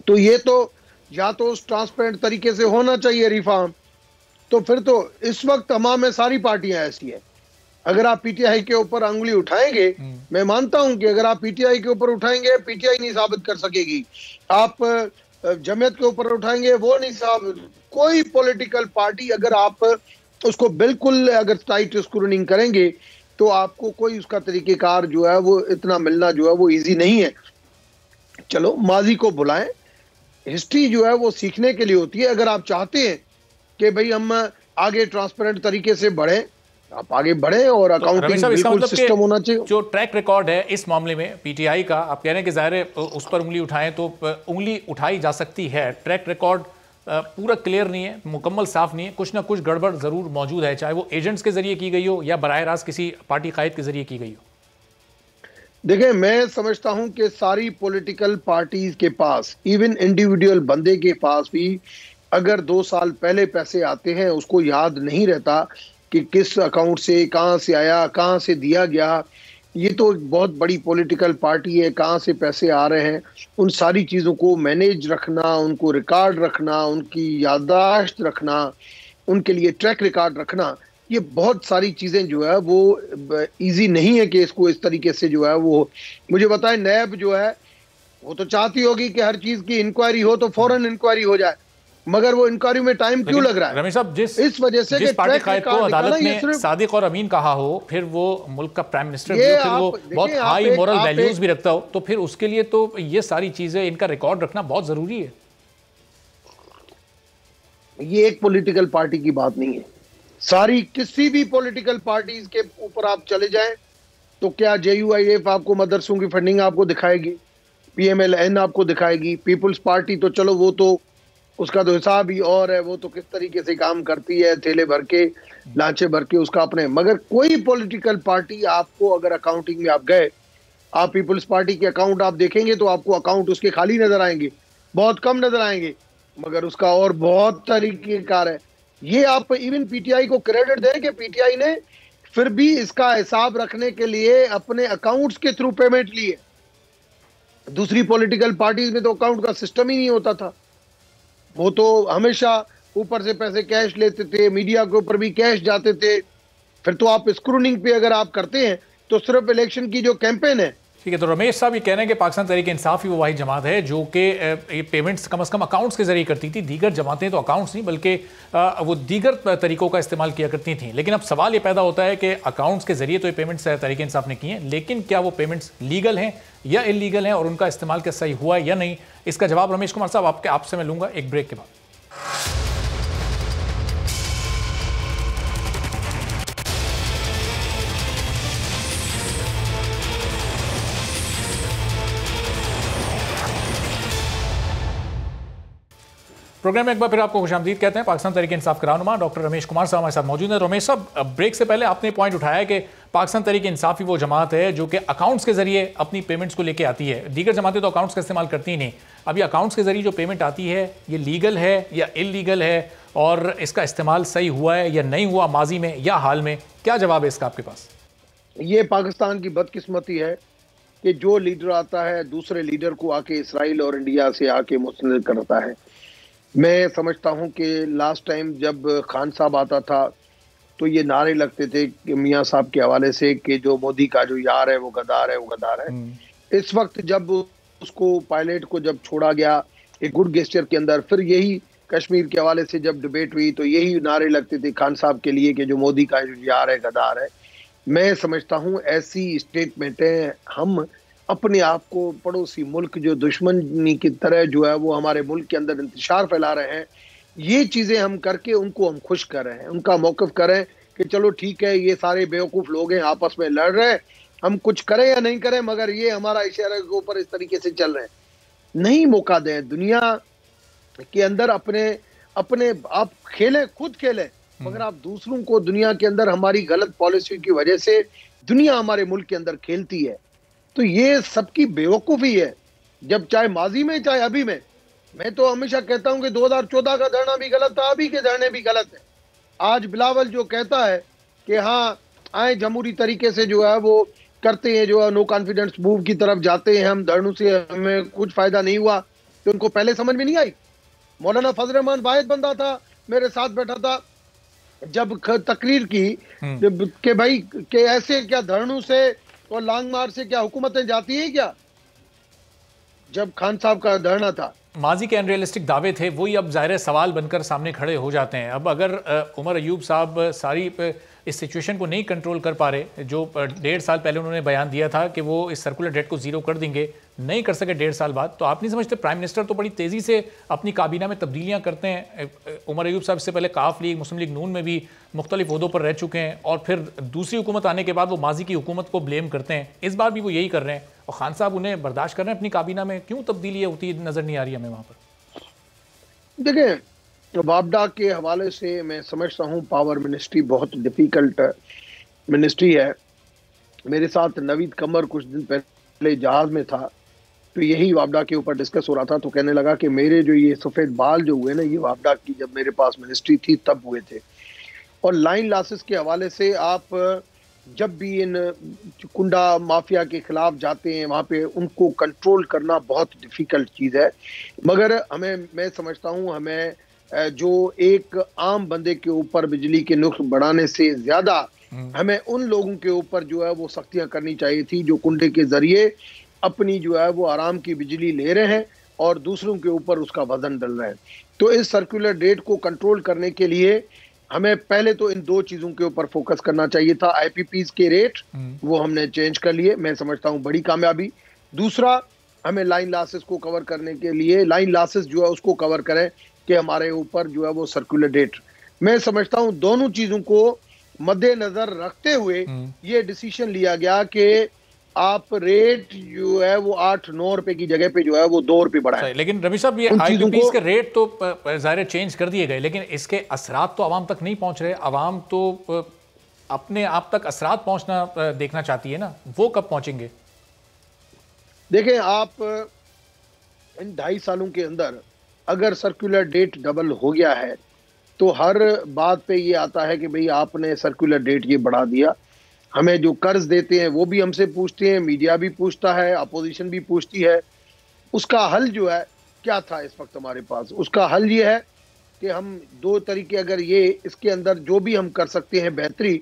तो ये तो या तो उस ट्रांसपेरेंट तरीके से होना चाहिए रिफॉर्म। तो फिर तो इस वक्त तमाम में सारी पार्टियां ऐसी है अगर आप पीटीआई के ऊपर अंगुली उठाएंगे, मैं मानता हूं कि अगर आप पीटीआई के ऊपर उठाएंगे, पीटीआई नहीं साबित कर सकेगी। आप जमीयत के ऊपर उठाएंगे, वो नहीं साबित। कोई पॉलिटिकल पार्टी अगर आप उसको बिल्कुल अगर टाइट स्क्रूनिंग करेंगे तो आपको कोई उसका तरीकेकार जो है वो इतना मिलना जो है वो इजी नहीं है। चलो माजी को बुलाएं, हिस्ट्री जो है वो सीखने के लिए होती है। अगर आप चाहते हैं कि भाई हम आगे ट्रांसपेरेंट तरीके से बढ़े, आप आगे बढ़े और अकाउंटिंग बिल्कुल सिस्टम होना चाहिए। जो ट्रैक रिकॉर्ड है इस मामले में पीटीआई का, आप कह रहे हैं कि जाहिर है उस पर उंगली उठाएं तो उंगली उठाई जा सकती है। ट्रैक रिकॉर्ड पूरा क्लियर नहीं है, मुकम्मल साफ नहीं है, कुछ ना कुछ गड़बड़ जरूर मौजूद है, चाहे वो एजेंट्स के जरिए की गई हो या बराह रास्त किसी पार्टी कायद के जरिए की गई हो। देखिए, मैं समझता हूं कि सारी पॉलिटिकल पार्टीज के पास, इवन इंडिविजुअल बंदे के पास भी अगर 2 साल पहले पैसे आते हैं, उसको याद नहीं रहता कि किस अकाउंट से कहां से आया, कहां से दिया गया। ये तो एक बहुत बड़ी पॉलिटिकल पार्टी है, कहां से पैसे आ रहे हैं, उन सारी चीज़ों को मैनेज रखना, उनको रिकॉर्ड रखना, उनकी याददाश्त रखना, उनके लिए ट्रैक रिकॉर्ड रखना, ये बहुत सारी चीज़ें जो है वो इजी नहीं है कि इसको इस तरीके से जो है वो। मुझे बताएं, नैब जो है वो तो चाहती होगी कि हर चीज़ की इंक्वायरी हो तो फौरन इंक्वायरी हो जाए, मगर वो इंक्वायरी में टाइम क्यों लग रहा है? रमेश साहब, इस वजह से जिस पार्टी कायद को अदालत ने सादिक और अमीन कहा हो, फिर वो मुल्क का प्राइम मिनिस्टर भी हो, फिर वो बहुत हाई मोरल वैल्यूज भी रखता हो, तो फिर उसके लिए तो ये सारी चीजें, इनका रिकॉर्ड रखना बहुत जरूरी है। ये एक पॉलिटिकल पार्टी की बात नहीं है। सारी किसी भी पॉलिटिकल पार्टीज के ऊपर आप चले जाएं तो क्या JUIF आपको मदरसों की फंडिंग आपको दिखाएगी, PMLN आपको दिखाएगी, पीपुल्स पार्टी तो चलो वो तो उसका तो हिसाब ही और है, वो तो किस तरीके से काम करती है, थैले भर के लांचे भर के उसका अपने। मगर कोई पॉलिटिकल पार्टी आपको अगर अकाउंटिंग में आप गए, आप पीपुल्स पार्टी के अकाउंट आप देखेंगे तो आपको अकाउंट उसके खाली नजर आएंगे, बहुत कम नजर आएंगे, मगर उसका और बहुत तरीकेकार है। ये आप इवन पीटीआई को क्रेडिट दें कि पीटीआई ने फिर भी इसका हिसाब रखने के लिए अपने अकाउंट्स के थ्रू पेमेंट लिए। दूसरी पॉलिटिकल पार्टीज में तो अकाउंट का सिस्टम ही नहीं होता था, वो तो हमेशा ऊपर से पैसे कैश लेते थे, मीडिया के ऊपर भी कैश जाते थे। फिर तो आप स्क्रूनिंग पे अगर आप करते हैं तो सिर्फ इलेक्शन की जो कैंपेन है। ठीक है, तो रमेश साहब ये कह रहे हैं कि पाकिस्तान तहरीक इंसाफ ही वो वाहिद जमात है जो कि ये पेमेंट्स कम से कम अकाउंट्स के जरिए करती थी। दीगर जमातें तो अकाउंट्स नहीं बल्कि वो दीगर तरीकों का इस्तेमाल किया करती थी। लेकिन अब सवाल ये पैदा होता है कि अकाउंट्स के जरिए तो ये पेमेंट्स तहरीक इंसाफ ने की हैं, लेकिन क्या वो पेमेंट्स लीगल हैं या इलीगल हैं और उनका इस्तेमाल क्या सही हुआ है या नहीं, इसका जवाब रमेश कुमार साहब आपसे मैं लूंगा एक ब्रेक के बाद। प्रोग्राम में एक बार फिर आपको खुशामदीद कहते हैं। पाकिस्तान तहरीक इंसाफ के रहनुमा डॉक्टर रमेश कुमार साहब हमारे साथ मौजूद हैं। रमेश साहब, ब्रेक से पहले आपने पॉइंट उठाया कि पाकिस्तान तहरीक इंसाफ ही वो जमात है जो कि अकाउंट्स के जरिए अपनी पेमेंट्स को लेके आती है, दीगर जमातें तो अकाउंट्स का इस्तेमाल करती ही नहीं। अब ये अकाउंट्स के जरिए जो पेमेंट आती है ये लीगल है या इलीगल है, और इसका इस्तेमाल सही हुआ है या नहीं हुआ माजी में या हाल में, क्या जवाब है इसका आपके पास? ये पाकिस्तान की बदकिस्मती है कि जो लीडर आता है दूसरे लीडर को आके इसराइल और इंडिया से आके मुस्तनद करता है। मैं समझता हूं कि लास्ट टाइम जब खान साहब आता था तो ये नारे लगते थे कि मियाँ साहब के हवाले से कि जो मोदी का जो यार है वो गद्दार है, वो गद्दार है। इस वक्त जब उसको पायलट को जब छोड़ा गया एक गुड गेस्चर के अंदर, फिर यही कश्मीर के हवाले से जब डिबेट हुई तो यही नारे लगते थे खान साहब के लिए कि जो मोदी का जो यार है गद्दार है। मैं समझता हूं ऐसी स्टेटमेंटें हम अपने आप को पड़ोसी मुल्क जो दुश्मनी की तरह जो है वो हमारे मुल्क के अंदर इंतशार फैला रहे हैं, ये चीज़ें हम करके उनको हम खुश कर रहे हैं, उनका मौक़िफ़ करें कि चलो ठीक है ये सारे बेवकूफ़ लोग हैं आपस में लड़ रहे हैं, हम कुछ करें या नहीं करें मगर ये हमारा इशारे के ऊपर इस तरीके से चल रहे हैं। नहीं मौका दें दुनिया के अंदर, अपने आप खेलें, खुद खेलें, मगर आप दूसरों को दुनिया के अंदर हमारी गलत पॉलिसी की वजह से दुनिया हमारे मुल्क के अंदर खेलती है। तो ये सबकी बेवकूफ़ी है, जब चाहे माजी में चाहे अभी में। मैं तो हमेशा कहता हूं कि 2014 का धरना भी गलत था, अभी के धरने भी गलत है। आज बिलावल जो कहता है कि हाँ आए जमहूरी तरीके से जो है वो करते हैं, जो है नो कॉन्फिडेंस मूव की तरफ जाते हैं, हम धरनों से हमें कुछ फायदा नहीं हुआ, तो उनको पहले समझ में नहीं आई। मौलाना फजल रहमान वाहिद बंदा था, मेरे साथ बैठा था, जब तकरीर की कि भाई कि ऐसे क्या धरनों से और लांग मार से क्या हुकूमतें जाती हैं क्या, जब खान साहब का धरना था। माजी के अनरियलिस्टिक दावे थे वही अब ज़ाहिर सवाल बनकर सामने खड़े हो जाते हैं। अब अगर उमर अयूब साहब सारी इस सिचुएशन को नहीं कंट्रोल कर पा रहे, जो 1.5 साल पहले उन्होंने बयान दिया था कि वो इस सर्कुलर डेट को जीरो कर देंगे, नहीं कर सके 1.5 साल बाद, तो आप नहीं समझते प्राइम मिनिस्टर तो बड़ी तेज़ी से अपनी काबीना में तब्दीलियाँ करते हैं। उमर अयूब साहब से पहले काफ लीग, मुस्लिम लीग नून में भी मुख्तलिफ ओहदों पर रह चुके हैं और फिर दूसरी हुकूमत आने के बाद वो माजी की हुकूमत को ब्लेम करते हैं। इस बार भी वो यही कर रहे हैं और खान साहब उन्हें बर्दाश्त कर रहे हैं अपनी काबीना में। क्यों तब्दीली होती नजर नहीं आ रही हमें वहाँ पर? देखिए, वापडा के हवाले से मैं समझता हूँ पावर मिनिस्ट्री बहुत डिफिकल्ट मिनिस्ट्री है। मेरे साथ नवीद कमर कुछ दिन पहले जहाज में था, तो यही वापडा के ऊपर डिस्कस हो रहा था, तो कहने लगा कि मेरे जो ये सफ़ेद बाल जो हुए ना, ये वापडा की जब मेरे पास मिनिस्ट्री थी तब हुए थे। और लाइन लॉसेस के हवाले से आप जब भी इन कुंडा माफिया के खिलाफ जाते हैं, वहाँ पे उनको कंट्रोल करना बहुत डिफिकल्ट चीज़ है। मगर मैं समझता हूँ हमें जो एक आम बंदे के ऊपर बिजली के नुक्स बढ़ाने से ज़्यादा हमें उन लोगों के ऊपर जो है वो सख्तियाँ करनी चाहिए थी जो कुंडे के ज़रिए अपनी जो है वो आराम की बिजली ले रहे हैं और दूसरों के ऊपर उसका वजन डल रहा है। तो इस सर्कुलर डेट को कंट्रोल करने के लिए हमें पहले तो इन दो चीज़ों के ऊपर फोकस करना चाहिए था। आईपीपीज के रेट वो हमने चेंज कर लिए, मैं समझता हूँ बड़ी कामयाबी। दूसरा, हमें लाइन लॉसेस को कवर करने के लिए लाइन लॉसेस जो है उसको कवर करें कि हमारे ऊपर जो है वो सर्कुलर डेट, मैं समझता हूँ दोनों चीज़ों को मद्देनजर रखते हुए ये डिसीजन लिया गया कि आप रेट जो है वो 8-9 रुपए की जगह पे जो है वो 2 रुपए बढ़ाएं। लेकिन रवि साहब, ये आईपीपीज के रेट तो ज़ाहिर चेंज कर दिए गए, लेकिन इसके असरात तो आवाम तक नहीं पहुंच रहे। आवाम तो अपने आप तक असरात पहुंचना देखना चाहती है ना, वो कब पहुंचेंगे? देखें, आप इन 2.5 सालों के अंदर अगर सर्कुलर डेट डबल हो गया है तो हर बात पे ये आता है कि भाई आपने सर्कुलर डेट ये बढ़ा दिया। हमें जो कर्ज देते हैं वो भी हमसे पूछते हैं, मीडिया भी पूछता है, अपोजिशन भी पूछती है। उसका हल जो है क्या था इस वक्त हमारे पास? उसका हल ये है कि हम दो तरीके, अगर ये इसके अंदर जो भी हम कर सकते हैं बेहतरी,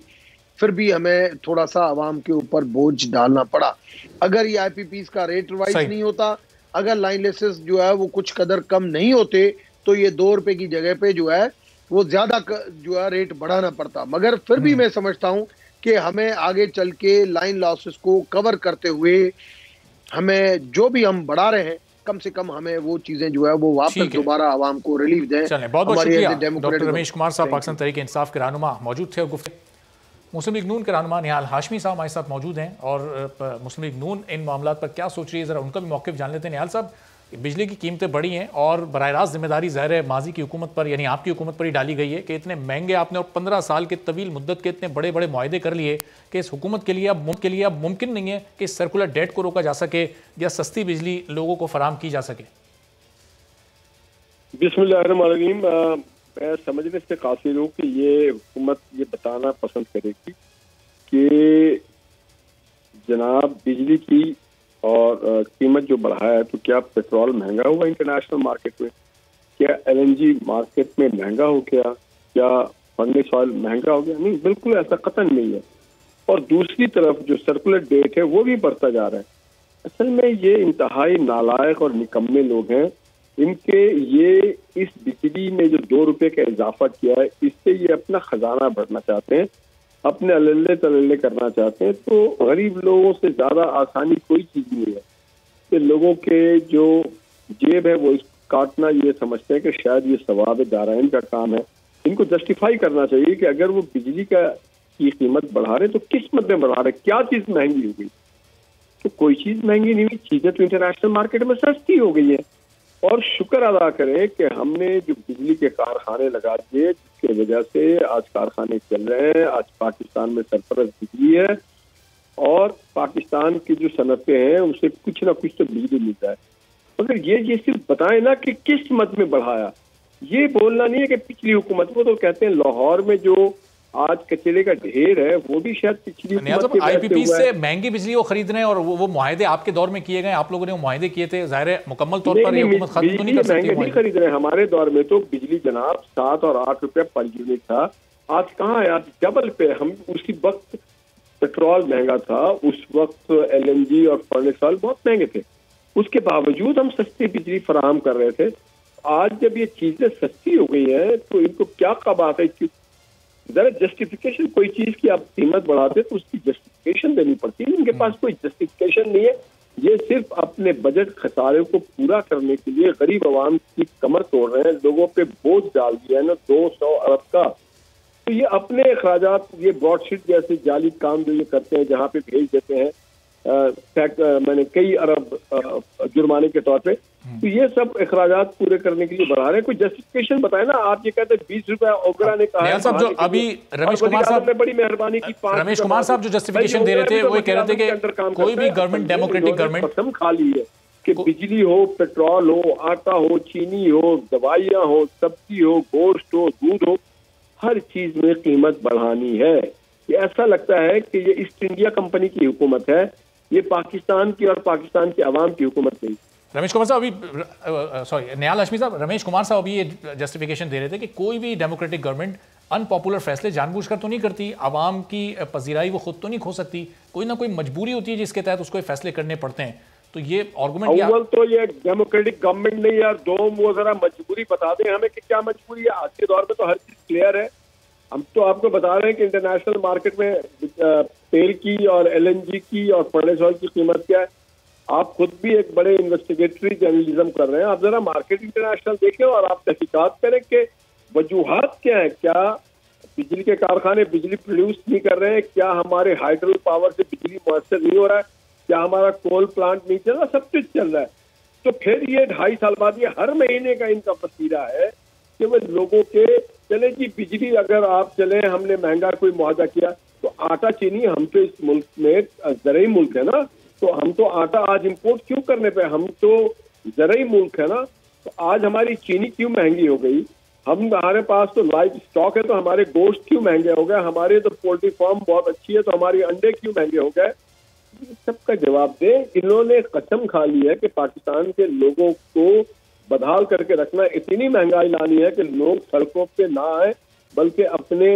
फिर भी हमें थोड़ा सा आवाम के ऊपर बोझ डालना पड़ा। अगर ये आईपीपीज का रेट रिवाइज नहीं होता, अगर लाइन लेसेस जो है वो कुछ कदर कम नहीं होते, तो ये 2 रुपए की जगह पे जो है वो ज्यादा जो है रेट बढ़ाना पड़ता। मगर फिर भी मैं समझता हूँ कि हमें आगे चल के लाइन लॉसेस को कवर करते हुए हमें जो भी हम बढ़ा रहे हैं, कम से कम हमें वो चीजें जो है वो वापस दोबारा आवाम को रिलीफ दें। बहुत बहुत शुक्रिया डॉक्टर रमेश कुमार साहब, पाकिस्तान तहरीक इंसाफ के रहनुमा मौजूद थे। और मुस्लिम लीग नून के रहनुमा निहाल हाशमी साहब हमारे साथ मौजूद हैं और मुस्लिम लीग नून इन मामलों पर क्या सोच रही है, ज़रा उनका भी मौक़िफ़ जान लेते हैं। निहाल साहब, बिजली की कीमतें बढ़ी हैं और बराह रास्त जिम्मेदारी ज़ाहिर है माजी की हुकूमत पर, यानी आपकी हुकूमत पर ही डाली गई है कि इतने महंगे आपने और 15 साल के तवील मुद्दत के इतने बड़े बड़े मुआहदे कर लिए कि इस हुकूमत के लिए अब मुमकिन नहीं है कि इस सर्कुलर डेट को रोका जा सके या सस्ती बिजली लोगों को फराम की जा सके। बिस्मिल्लाहिर्रहमानिर्रहीम। मैं समझने से कासिर हूँ कि ये हुकूमत ये बताना पसंद करेगी कि जनाब बिजली की और कीमत जो बढ़ा है, तो क्या पेट्रोल महंगा हुआ इंटरनेशनल मार्केट में? क्या एलएनजी मार्केट में महंगा हो गया? क्या फर्नेस ऑयल महंगा हो गया? नहीं, बिल्कुल ऐसा कतई नहीं है। और दूसरी तरफ जो सर्कुलर डेट है वो भी बढ़ता जा रहा है। असल में ये इंतहाई नालायक और निकम्मे लोग हैं। इनके ये इस बिजली में जो 2 रुपए का इजाफा किया है, इससे ये अपना खजाना भरना चाहते हैं, अपने अल्ले तल्ले करना चाहते हैं। तो गरीब लोगों से ज्यादा आसानी कोई चीज नहीं है कि लोगों के जो जेब है वो काटना। ये समझते हैं कि शायद ये सवाब दाराइन का काम है। इनको जस्टिफाई करना चाहिए कि अगर वो बिजली की कीमत बढ़ा रहे तो किस मद में बढ़ा रहे, क्या चीज महंगी हो गई? तो कोई चीज महंगी नहीं हुई, चीजें तो इंटरनेशनल मार्केट में सस्ती हो गई है। और शुक्र अदा करें कि हमने जो बिजली के कारखाने लगा दिए, जिसकी वजह से आज कारखाने चल रहे हैं। आज पाकिस्तान में सरफराज बिजली है और पाकिस्तान की जो सनतें हैं उसे कुछ ना कुछ तो बिजली मिल जाए। मगर ये सिर्फ बताएं ना कि किस मद में बढ़ाया, ये बोलना नहीं है कि पिछली हुकूमत को। तो कहते हैं लाहौर में जो आज कचरे का ढेर है वो भी शायद पिछली आईपीपी से महंगी बिजली वो खरीद रहे हैं और वो मुआहदे आपके दौर में किए गए, आप लोगों ने वो मुआहदे किए थे। जाहिर है मुकम्मल तौर पर ये हुकूमत खत्म तो नहीं कर सकती। नहीं खरीद रहे। हमारे दौर में तो बिजली जनाब 7 और 8 रुपए पर यूनिट था आज कहाँ है? आज डबल पे। हम उसी वक्त पेट्रोल महंगा था, उस वक्त LNG और फर्नेस ऑयल बहुत महंगे थे, उसके बावजूद हम सस्ती बिजली फराहम कर रहे थे। आज जब ये चीजें सस्ती हो गई हैं तो इनको क्या कब आता है? जरा जस्टिफिकेशन, कोई चीज की आप कीमत बढ़ाते तो उसकी जस्टिफिकेशन देनी पड़ती है। इनके पास कोई जस्टिफिकेशन नहीं है। ये सिर्फ अपने बजट खसारे को पूरा करने के लिए गरीब आवाम की कमर तोड़ रहे हैं, लोगों पे बोझ डाल दिया है ना 200 अरब का। तो ये अपने अखराजात, ये ब्रॉडशीट जैसे जाली काम जो ये करते हैं, जहाँ पे भेज देते हैं मैंने कई अरब जुर्माने के तौर पे, तो ये सब अखराजात पूरे करने के लिए बढ़ा रहे हैं। कोई जस्टिफिकेशन बताए ना। आप ये कहते हैं 20 रुपया ओगरा ने कहा है, जो अभी रमेश कुमार साहब ने बड़ी मेहरबानी की, रमेश कुमार साहब जो जस्टिफिकेशन दे रहे थे वो कह रहे थे कि कोई भी गवर्नमेंट, डेमोक्रेटिक गवर्नमेंट कसम खा ली है कि बिजली हो, पेट्रोल हो, आटा हो, चीनी हो, दवाइयाँ हो, सब्जी हो, गोश्त हो, दूध हो, हर चीज में कीमत बढ़ानी है। ये ऐसा लगता है कि ये ईस्ट इंडिया कंपनी की हुकूमत है, ये पाकिस्तान की और पाकिस्तान की आवाम की हुकूमत नहीं। रमेश कुमार साहब अभी सॉरी निहाल हाशमी साहब, रमेश कुमार साहब अभी ये जस्टिफिकेशन दे रहे थे कि कोई भी डेमोक्रेटिक गवर्नमेंट अनपॉपुलर फैसले जानबूझकर तो नहीं करती, आवाम की पजीराई वो खुद तो नहीं खो सकती, कोई ना कोई मजबूरी होती है जिसके तहत उसको फैसले करने पड़ते हैं। तो ये आर्गुमेंट अव्वल तो ये डेमोक्रेटिक गवर्नमेंट नहीं यार, दो वो जरा मजबूरी बता दें हमें कि क्या मजबूरी है। आज के दौर में तो हर चीज क्लियर है। हम तो आपको बता रहे हैं कि इंटरनेशनल मार्केट में तेल की और LNG की और फर्नेस ऑयल की कीमत क्या है। आप खुद भी एक बड़े इन्वेस्टिगेटरी जर्नलिज्म कर रहे हैं, आप जरा मार्केट इंटरनेशनल देखें और आप तहकीकात करें कि वजूहात क्या है। क्या बिजली के कारखाने बिजली प्रोड्यूस नहीं कर रहे हैं? क्या हमारे हाइड्रो पावर से बिजली मुयसर नहीं हो रहा है? क्या हमारा कोल प्लांट नहीं चल रहा? सब कुछ चल रहा है। तो फिर ये 2.5 साल बाद ये हर महीने का इनका वसीला है कि वो लोगों के चले जी बिजली अगर आप चले, हमने महंगा कोई मुआवजा किया, तो आटा चीनी, हम तो इस मुल्क में ज़रूरी मुल्क है ना, तो हम तो आटा आज इंपोर्ट क्यों करने पे? हम तो ज़रूरी मुल्क है ना, तो आज हमारी चीनी क्यों महंगी हो गई? हमारे पास तो लाइव स्टॉक है, तो हमारे गोश्त क्यों महंगे हो गए? हमारे तो पोल्ट्री फार्म बहुत अच्छी है, तो हमारी अंडे क्यों महंगे हो गए? सबका जवाब दें। इन्होंने कसम खा ली है कि पाकिस्तान के लोगों को बदहाल करके रखना, इतनी महंगाई लानी है कि लोग सड़कों पे ना आए, बल्कि अपने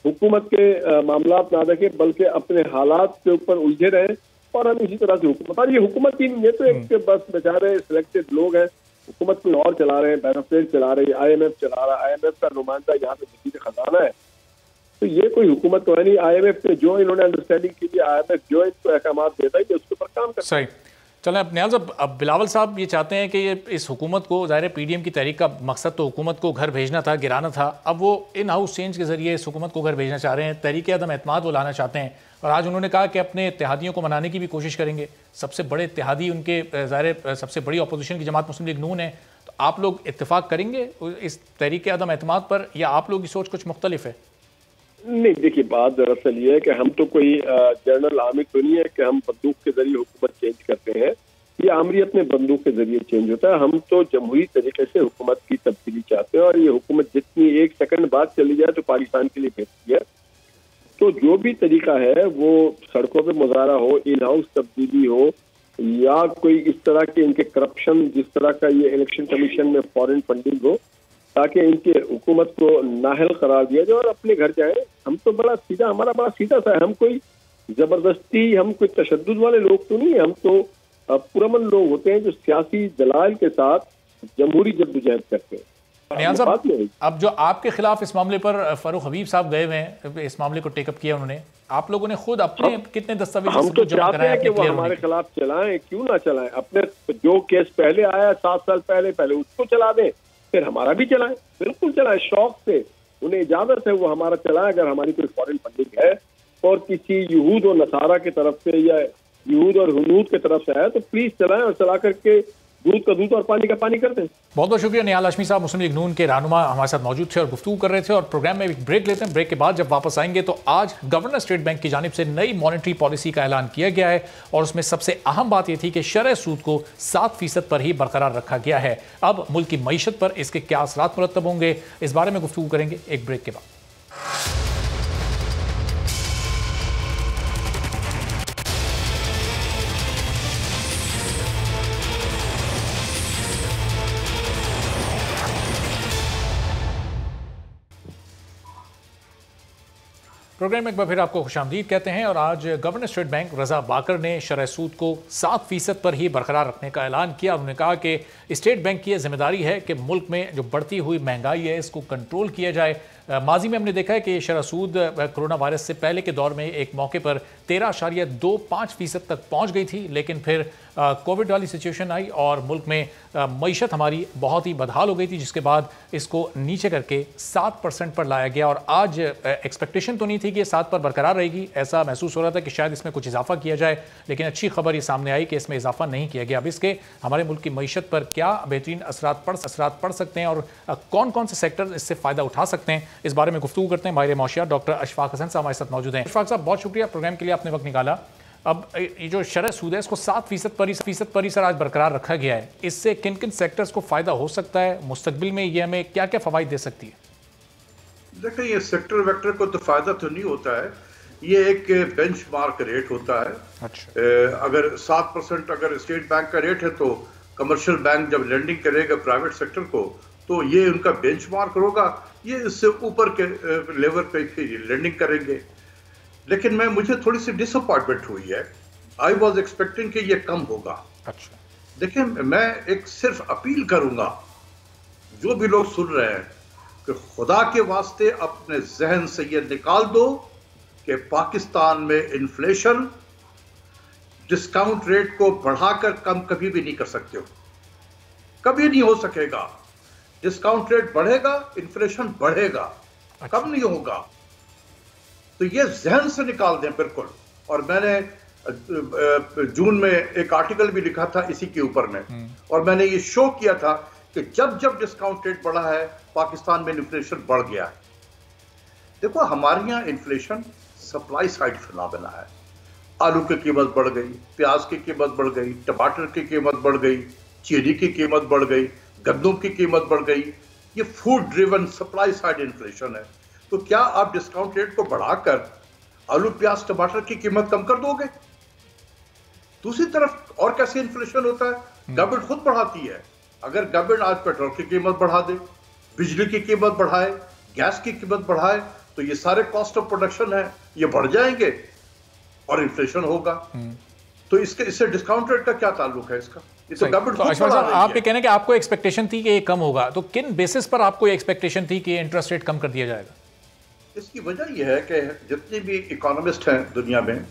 हुकूमत के मामलात ना देखें, बल्कि अपने हालात के ऊपर उलझे रहें। और हम इसी तरह से हुकूमत, और ये हुकूमत ही नहीं है, तो एक बस बेचारे सिलेक्टेड लोग हैं, हुकूमत कोई और चला रहे हैं, बैनफ्लेट चला रहे हैं, IMF चला रहा है, IMF का नुमाइंदा यहाँ पे वज़ीर खजाना है। तो ये कोई हुकूमत तो है नहीं। IMF ने जो इन्होंने अंडरस्टैंडिंग की थी, IMF जो इनको अहकाम देता है कि उसके ऊपर काम करता है। सही। चलें अब निहाल साहब, अब बिलावल साहब ये चाहते हैं कि ये इस हुकूमत को, ज़ाहिर PDM की तहरीक का मकसद तो हुकूमत को घर भेजना था, गिराना था, अब वो इन हाउस चेंज के जरिए इस हुकूमत को घर भेजना चाह रहे हैं, तहरीक अदम एतमाद वो लाना चाहते हैं। और आज उन्होंने कहा कि अपने इत्तेहादियों को मनाने की भी कोशिश करेंगे। सबसे बड़े इत्तेहादी उनके ज़ाहिर सबसे बड़ी अपोजिशन की जमात मुस्लिम लीग नून है, तो आप लोग इत्तेफाक करेंगे इस तहरीक अदम एतमाद पर, या आप लोग की सोच कुछ मुख्तलिफ है? नहीं, देखिए बात दरअसल ये है कि हम तो कोई जनरल आमिर तो नहीं है कि हम बंदूक के जरिए हुकूमत चेंज करते हैं। ये आमरीत में बंदूक के जरिए चेंज होता है। हम तो जमहूरी तरीके से हुकूमत की तब्दीली चाहते हैं, और ये हुकूमत जितनी 1 सेकंड बाद चली जाए तो पाकिस्तान के लिए बेहतरी है। तो जो भी तरीका है वो सड़कों पे मुजाहरा हो, इन हाउस तब्दीली हो, या कोई इस तरह के इनके करप्शन, जिस तरह का ये इलेक्शन कमीशन में फॉरेन फंडिंग हो, ताकि इनके हुकूमत को नाहल करार दिया जाए और अपने घर जाए। हम तो बड़ा सीधा, हमारा बड़ा सीधा सा है। हम कोई जबरदस्ती, हम कोई तशद्दुद वाले लोग तो नहीं है। हम तो पुरअमन लोग होते हैं जो सियासी दलाल के साथ जमहूरी जद्दोजहद करते हैं। निहाल साहब, अब जो आपके खिलाफ इस मामले पर फारूक हबीब साहब गए हुए हैं, इस मामले को टेकअप किया उन्होंने, आप लोगों ने खुद अपने कितने दस्तावेज हम तो चाहते हैं कि वो हमारे खिलाफ चलाएं, क्यों ना चलाएं। अपने जो केस पहले आया 7 साल पहले उसको चला दें, फिर हमारा भी चलाएं, बिल्कुल चलाएं, शौक से। उन्हें इजाजत है वो हमारा चलाएं। अगर हमारी कोई फॉरेन फंडिंग है और किसी यहूद और नसारा की तरफ से या यहूद और हुनूद की तरफ से आया, तो प्लीज चलाएं, और चला करके दूध का दूध और पानी का पानी कर दें। बहुत बहुत शुक्रिया। निहाल हाशमी साहब मुस्लिम लीग नून के रहनुमा हमारे साथ मौजूद थे और गुफ्तगू कर रहे थे। और प्रोग्राम में एक ब्रेक लेते हैं। ब्रेक के बाद जब वापस आएंगे तो आज गवर्नर स्टेट बैंक की जानिब से नई मॉनेटरी पॉलिसी का ऐलान किया गया है, और उसमें सबसे अहम बात यह थी कि शरह सूद को 7% पर ही बरकरार रखा गया है। अब मुल्क की मईशत पर इसके क्या असरात मुरतब होंगे, इस बारे में गुफ्तगू करेंगे एक ब्रेक के बाद। प्रोग्राम में एक बार फिर आपको खुशामदीद कहते हैं और आज गवर्नर स्टेट बैंक रजा बाकर ने शरह सूद को 7% पर ही बरकरार रखने का ऐलान किया। उन्होंने कहा कि स्टेट बैंक की यह जिम्मेदारी है कि मुल्क में जो बढ़ती हुई महंगाई है इसको कंट्रोल किया जाए। माजी में हमने देखा है कि शरह सूद कोरोना वायरस से पहले के दौर में एक मौके पर 13.25% तक पहुंच गई थी, लेकिन फिर कोविड वाली सिचुएशन आई और मुल्क में मईशत हमारी बहुत ही बदहाल हो गई थी, जिसके बाद इसको नीचे करके 7% पर लाया गया। और आज एक्सपेक्टेशन तो नहीं थी कि ये 7 पर बरकरार रहेगी, ऐसा महसूस हो रहा था कि शायद इसमें कुछ इजाफा किया जाए, लेकिन अच्छी खबर ये सामने आई कि इसमें इजाफा नहीं किया गया। अब इसके हमारे मुल्क की मईशत पर क्या बेहतरीन असरात पड़ सकते हैं और कौन कौन से सेक्टर इससे फ़ायदा उठा सकते हैं, इस बारे में गुफ्तगू करते हैं। माहिर मौशियात डॉक्टर अशफाक हसन साहब हमारे साथ मौजूद हैं। अशफाक साहब, बहुत शुक्रिया प्रोग्राम के लिए आपने वक्त निकाला। अब ये जो शरह सूद है इसको 7% पर ही सर आज बरकरार रखा गया है, इससे किन किन सेक्टर्स को फ़ायदा हो सकता है, मुस्तकबिल में ये हमें क्या क्या फ़वाइद दे सकती है? देखिए, ये सेक्टर वेक्टर को तो फ़ायदा तो नहीं होता है, ये एक बेंचमार्क रेट होता है। अच्छा। अगर 7% अगर स्टेट बैंक का रेट है तो कमर्शियल बैंक जब लेंडिंग करेगा प्राइवेट सेक्टर को तो ये उनका बेंचमार्क होगा, ये इससे ऊपर के लेवल पे फिर लेंडिंग करेंगे। लेकिन मुझे थोड़ी सी डिसअपॉइंटमेंट हुई है। आई वॉज एक्सपेक्टिंग कि ये कम होगा। अच्छा। देखिए, मैं एक सिर्फ अपील करूंगा जो भी लोग सुन रहे हैं कि खुदा के वास्ते अपने जहन से ये निकाल दो कि पाकिस्तान में इन्फ्लेशन डिस्काउंट रेट को बढ़ाकर कम कभी भी नहीं कर सकते हो, कभी नहीं हो सकेगा। डिस्काउंट रेट बढ़ेगा, इन्फ्लेशन बढ़ेगा। अच्छा। कम नहीं होगा, तो ये जहन से निकाल दें बिल्कुल। और मैंने जून में एक आर्टिकल भी लिखा था इसी के ऊपर में, और मैंने ये शो किया था कि जब जब डिस्काउंट रेट बढ़ा है पाकिस्तान में इन्फ्लेशन बढ़ गया है। देखो, हमारे यहाँ इन्फ्लेशन सप्लाई साइड फिनोमेना है। आलू की कीमत बढ़ गई, प्याज की कीमत बढ़ गई, टमाटर की कीमत बढ़ गई, चीनी की कीमत बढ़ गई, गंदम की कीमत बढ़ गई। ये food driven supply side inflation है। तो क्या आप डिस्काउंट रेट को बढ़ाकर आलू प्याज टमाटर की कीमत कम कर दोगे? दूसरी तरफ और कैसे इन्फ्लेशन होता है? गवर्नमेंट खुद बढ़ाती है। अगर गवर्नमेंट आज पेट्रोल की कीमत बढ़ा दे, बिजली की कीमत बढ़ाए, गैस की कीमत बढ़ाए, तो ये सारे कॉस्ट ऑफ प्रोडक्शन है, ये बढ़ जाएंगे और इन्फ्लेशन होगा। तो इससे डिस्काउंट रेट का क्या ताल्लुक है इसका? तो आप ये कहने कि आपको एक्सपेक्टेशन थी कि ये कम होगा, तो किन बेसिस पर आपको ये एक्सपेक्टेशन थी कि इंटरेस्ट रेट कम कर दिया जाएगा? इसकी वजह यह है कि जितने भी इकोनॉमिस्ट हैं दुनिया में,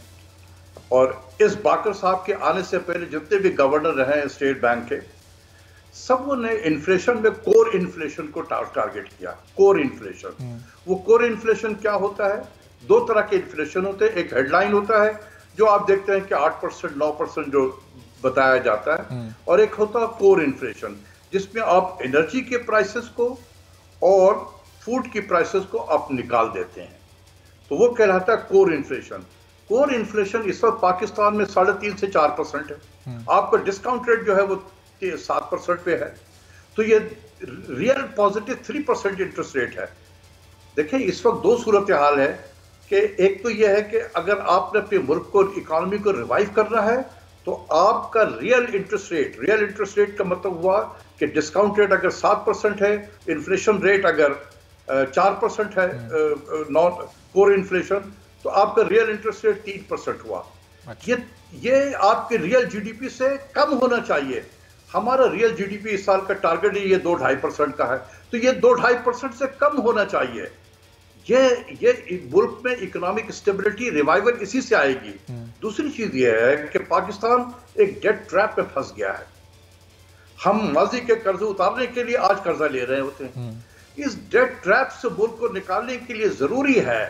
और इस बाकर साहब के आने से पहले जितने भी गवर्नर रहे हैं स्टेट बैंक के, सबों ने इन्फ्लेशन में कोर इन्फ्लेशन को टारगेट किया। कोर इन्फ्लेशन, वो कोर इन्फ्लेशन क्या होता है? दो तरह के इन्फ्लेशन होते हैं। एक हेडलाइन होता है जो आप देखते हैं कि 8% 9% जो बताया जाता है, और एक होता है कोर इन्फ्लेशन जिसमें आप एनर्जी के प्राइसेस को और फूड की प्राइसेस को आप निकाल देते हैं, तो वो कहलाता है कोर इन्फ्लेशन। कोर इन्फ्लेशन इस वक्त पाकिस्तान में 3.5 से 4% है। आपका डिस्काउंट रेट जो है वो 7% पे है, तो ये रियल पॉजिटिव 3% इंटरेस्ट रेट है। देखिए, इस वक्त दो सूरत हाल है कि एक तो यह है कि अगर आपने अपने मुल्क को, इकोनॉमी को रिवाइव करना है, तो आपका रियल इंटरेस्ट रेट का मतलब हुआ कि डिस्काउंट रेट अगर 7% है, इन्फ्लेशन रेट अगर 4% है, नॉन कोर इन्फ्लेशन, तो आपका रियल इंटरेस्ट रेट 3% हुआ। अच्छा। ये आपके रियल जीडीपी से कम होना चाहिए। हमारा रियल जीडीपी इस साल का टारगेट ये 2-2.5% का है, तो ये 2-2.5% से कम होना चाहिए। ये मुल्क में इकोनॉमिक स्टेबिलिटी रिवाइवल इसी से आएगी। दूसरी चीज ये है कि पाकिस्तान एक डेट ट्रैप में फंस गया है। हम माजी के कर्ज उतारने के लिए आज कर्जा ले रहे होते हैं। इस डेट ट्रैप से मुल्क को निकालने के लिए जरूरी है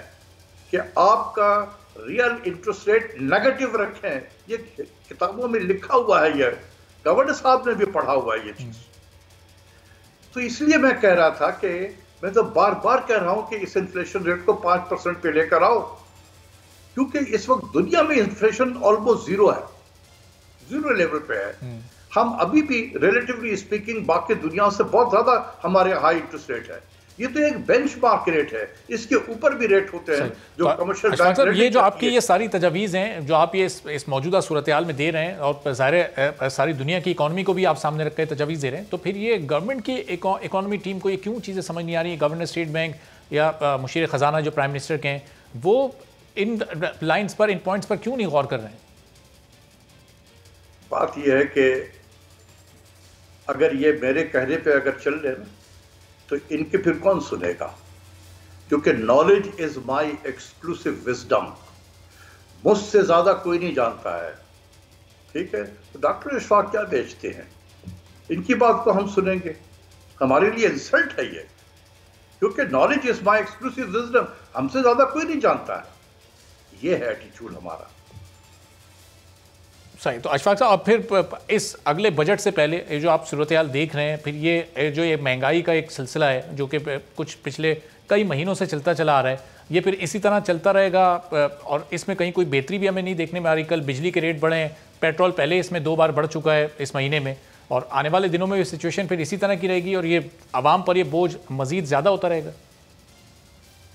कि आपका रियल इंटरेस्ट रेट नेगेटिव रखें। ये किताबों में लिखा हुआ है, ये गवर्नर साहब ने भी पढ़ा हुआ है ये चीज। तो इसलिए मैं कह रहा था कि मैं तो बार बार कह रहा हूं कि इस इन्फ्लेशन रेट को 5% पे लेकर आओ, क्योंकि इस वक्त दुनिया में इन्फ्लेशन ऑलमोस्ट जीरो है, जीरो लेवल पे है। हम अभी भी रिलेटिवली स्पीकिंग बाकी दुनिया से बहुत ज्यादा हमारे हाई इंटरेस्ट रेट है। ये तो एक बेंचमार्क रेट है, इसके ऊपर भी रेट होते हैं जो कमर्शियल बैंक। ये जो आपकी ये सारी तजावीज़ हैं जो आप ये इस मौजूदा सूरत हाल में दे रहे हैं, और ज़ाहिर सारी दुनिया की इकॉनमी को भी आप सामने रख के तजावीज़ दे रहे हैं, तो फिर ये गवर्नमेंट की इकॉनमी टीम को ये क्यों चीज़ें समझ नहीं आ रही है? गवर्नर स्टेट बैंक या मुशीर ख़जाना जो प्राइम मिनिस्टर के हैं, वो इन लाइंस पर, इन पॉइंट्स पर क्यों नहीं गौर कर रहे हैं? बात यह है कि अगर ये मेरे कहने पे अगर चल रहे ना तो इनके फिर कौन सुनेगा, क्योंकि knowledge is my exclusive wisdom, मुझसे ज्यादा कोई नहीं जानता है। ठीक है, तो डॉक्टर इशफाक क्या बेचते हैं, इनकी बात को हम सुनेंगे? हमारे लिए इंसल्ट है ये, क्योंकि knowledge is my exclusive wisdom, हमसे ज्यादा कोई नहीं जानता है। ये है एटीट्यूड हमारा। सही। तो अशफाक साहब, अब फिर इस अगले बजट से पहले ये जो आप सूरत हाल देख रहे हैं, फिर ये महंगाई का एक सिलसिला है जो कि कुछ पिछले कई महीनों से चलता चला आ रहा है, ये फिर इसी तरह चलता रहेगा और इसमें कहीं कोई बेहतरी भी हमें नहीं देखने में आ रही। कल बिजली के रेट बढ़े हैं, पेट्रोल पहले इसमें 2 बार बढ़ चुका है इस महीने में, और आने वाले दिनों में ये सिचुएशन फिर इसी तरह की रहेगी और ये आवाम पर ये बोझ मजीद ज़्यादा होता रहेगा।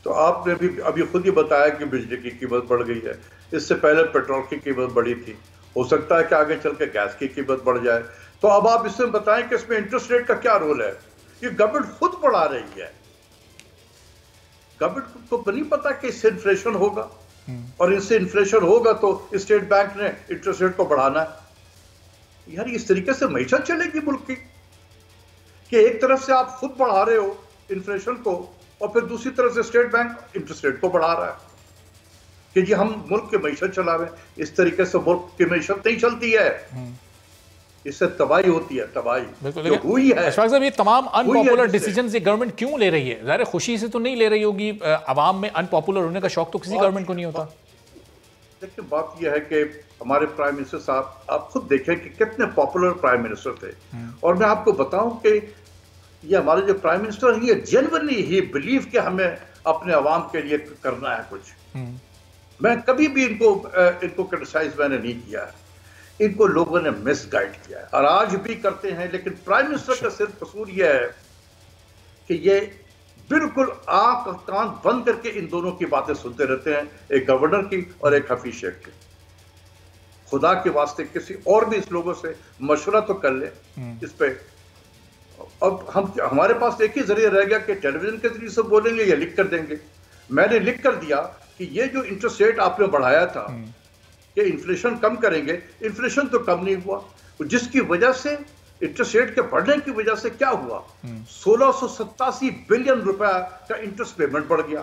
तो आपने भी अभी खुद ही बताया कि बिजली की कीमत बढ़ गई है, इससे पहले पेट्रोल की कीमत बढ़ी थी, हो सकता है कि आगे चल के गैस की कीमत बढ़ जाए। तो अब आप इसमें बताएं कि इसमें इंटरेस्ट रेट का क्या रोल है? ये गवर्नमेंट खुद बढ़ा रही है। गवर्नमेंट को नहीं पता कि इससे इन्फ्लेशन होगा, और इससे इन्फ्लेशन होगा तो स्टेट बैंक ने इंटरेस्ट रेट को बढ़ाना है। यार इस तरीके से मैशत चलेगी मुल्क की कि एक तरफ से आप खुद बढ़ा रहे हो इन्फ्लेशन को और फिर दूसरी तरफ से स्टेट बैंक इंटरेस्ट रेट को बढ़ा रहा है कि जी हम मुल्क की मैशत चला रहे हैं। इस तरीके से मुल्क की मैशत नहीं चलती है, इससे तबाही होती है, तबाही जो हुई है। अशफाक साहब, ये तमाम अनपॉपुलर डिसीजंस ये गवर्नमेंट क्यों ले रही है? ज़ाहिर खुशी से तो नहीं ले रही होगी, आवाम में अनपॉपुलर होने का शौक तो किसी गवर्नमेंट को नहीं होता। देखिए बात यह है कि हमारे प्राइम मिनिस्टर साहब, आप खुद देखें कि कितने पॉपुलर प्राइम मिनिस्टर थे, और मैं आपको बताऊं कि ये हमारे जो प्राइम मिनिस्टर हैं ये जेन्युइनली ही बिलीव कि हमें अपने आवाम के लिए करना है कुछ। मैं कभी भी इनको क्रिटिसाइज मैंने नहीं किया है, इनको लोगों ने मिसगाइड किया है और आज भी करते हैं। लेकिन प्राइम मिनिस्टर का सिर्फ कसूर यह है कि ये बिल्कुल आंख कान बंद करके इन दोनों की बातें सुनते रहते हैं, एक गवर्नर की और एक हफीज शेख की। खुदा के वास्ते किसी और भी इस लोगों से मशवरा तो कर ले इस पे। अब हमारे पास एक ही जरिया रह गया कि टेलीविजन के जरिए से बोलेंगे या लिख कर देंगे। मैंने लिख कर दिया कि ये जो इंटरेस्ट रेट आपने बढ़ाया था कि इन्फ्लेशन कम करेंगे, इन्फ्लेशन तो कम नहीं हुआ, जिसकी वजह से इंटरेस्ट रेट के बढ़ने की वजह से क्या हुआ, 1687 बिलियन रुपया का इंटरेस्ट पेमेंट बढ़ गया,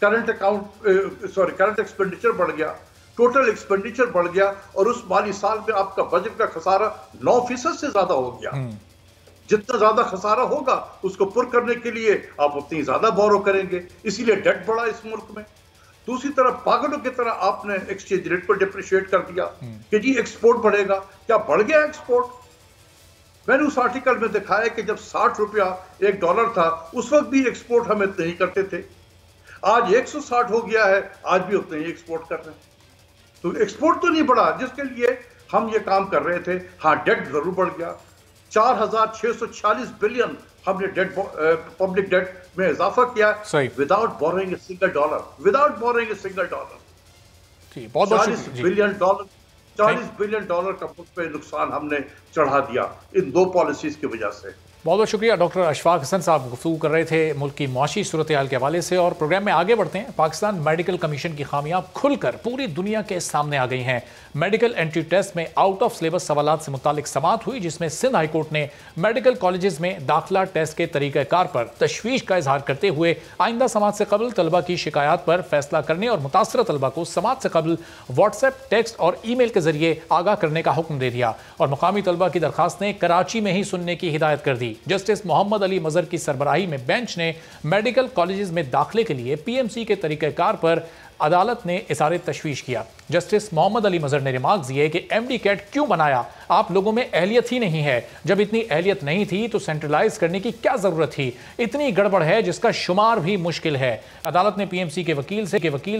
करंट एक्सपेंडिचर बढ़ गया, टोटल एक्सपेंडिचर बढ़ गया, और उस माली साल में आपका बजट का खसारा 9% से ज्यादा हो गया। जितना ज्यादा खसारा होगा उसको पुर करने के लिए आप उतनी ज्यादा बोरो करेंगे, इसीलिए डेट बढ़ा इस मुल्क में। दूसरी तरफ पागलों की तरह आपने एक्सचेंज रेट को डिप्रिशिएट कर दिया कि जी एक्सपोर्ट बढ़ेगा। क्या बढ़ गया एक्सपोर्ट? मैंने उस आर्टिकल में दिखाया कि जब 60 रुपया $1 था उस वक्त भी एक्सपोर्ट हम इतने ही करते थे, आज 160 हो गया है, आज भी उतने ही एक्सपोर्ट कर रहे हैं। तो एक्सपोर्ट तो नहीं बढ़ा जिसके लिए हम ये काम कर रहे थे। हाँ, डेट जरूर बढ़ गया, 4646 बिलियन हमने डेट पब्लिक डेट में इजाफा किया without borrowing a single dollar, बहुत 40 बिलियन डॉलर का मुल्क पे नुकसान हमने चढ़ा दिया इन 2 पॉलिसीज की वजह से। बहुत बहुत शुक्रिया। डॉक्टर अशफाक हसन साहब गुफ्तगू कर रहे थे मुल्क की मुआशी सूरत हाल के हवाले से, और प्रोग्राम में आगे बढ़ते हैं। पाकिस्तान मेडिकल कमीशन की खामियां खुलकर पूरी दुनिया के सामने आ गई हैं। मेडिकल एंट्री टेस्ट में आउट ऑफ सिलेबस सवालात से मुतालिक समाअत हुई, जिसमें सिंध हाई कोर्ट ने मेडिकल कॉलेजेस में दाखिला टेस्ट के तरीक़ाकार पर तशवीश का इजहार करते हुए आइंदा समाअत से कबल तलबा की शिकायत पर फैसला करने और मुतासरा तलबा को समाअत से कबल व्हाट्सएप, टेक्स्ट और ईमेल के जरिए आगाह करने का हुक्म दे दिया, और मकामी तलबा की दरखास्तें कराची में ही सुनने की हिदायत कर दी। जस्टिस मोहम्मद अली मजहर की सरबराही में बेंच ने मेडिकल कॉलेजेस में दाखिले के लिए पीएमसी के तरीक़ाकार पर अदालत ने इशारे तशवीश किया। जस्टिस मोहम्मद अली मजहर ने रिमार्क दिए कि एमडी कैट क्यों बनाया, आप लोगों में अहलियत ही नहीं है। जब इतनी अहलियत नहीं थी तो सेंट्रलाइज करने की क्या जरूरत थी? इतनी गड़बड़ है जिसका शुमार भी मुश्किल है। अदालत ने पीएमसी के वकील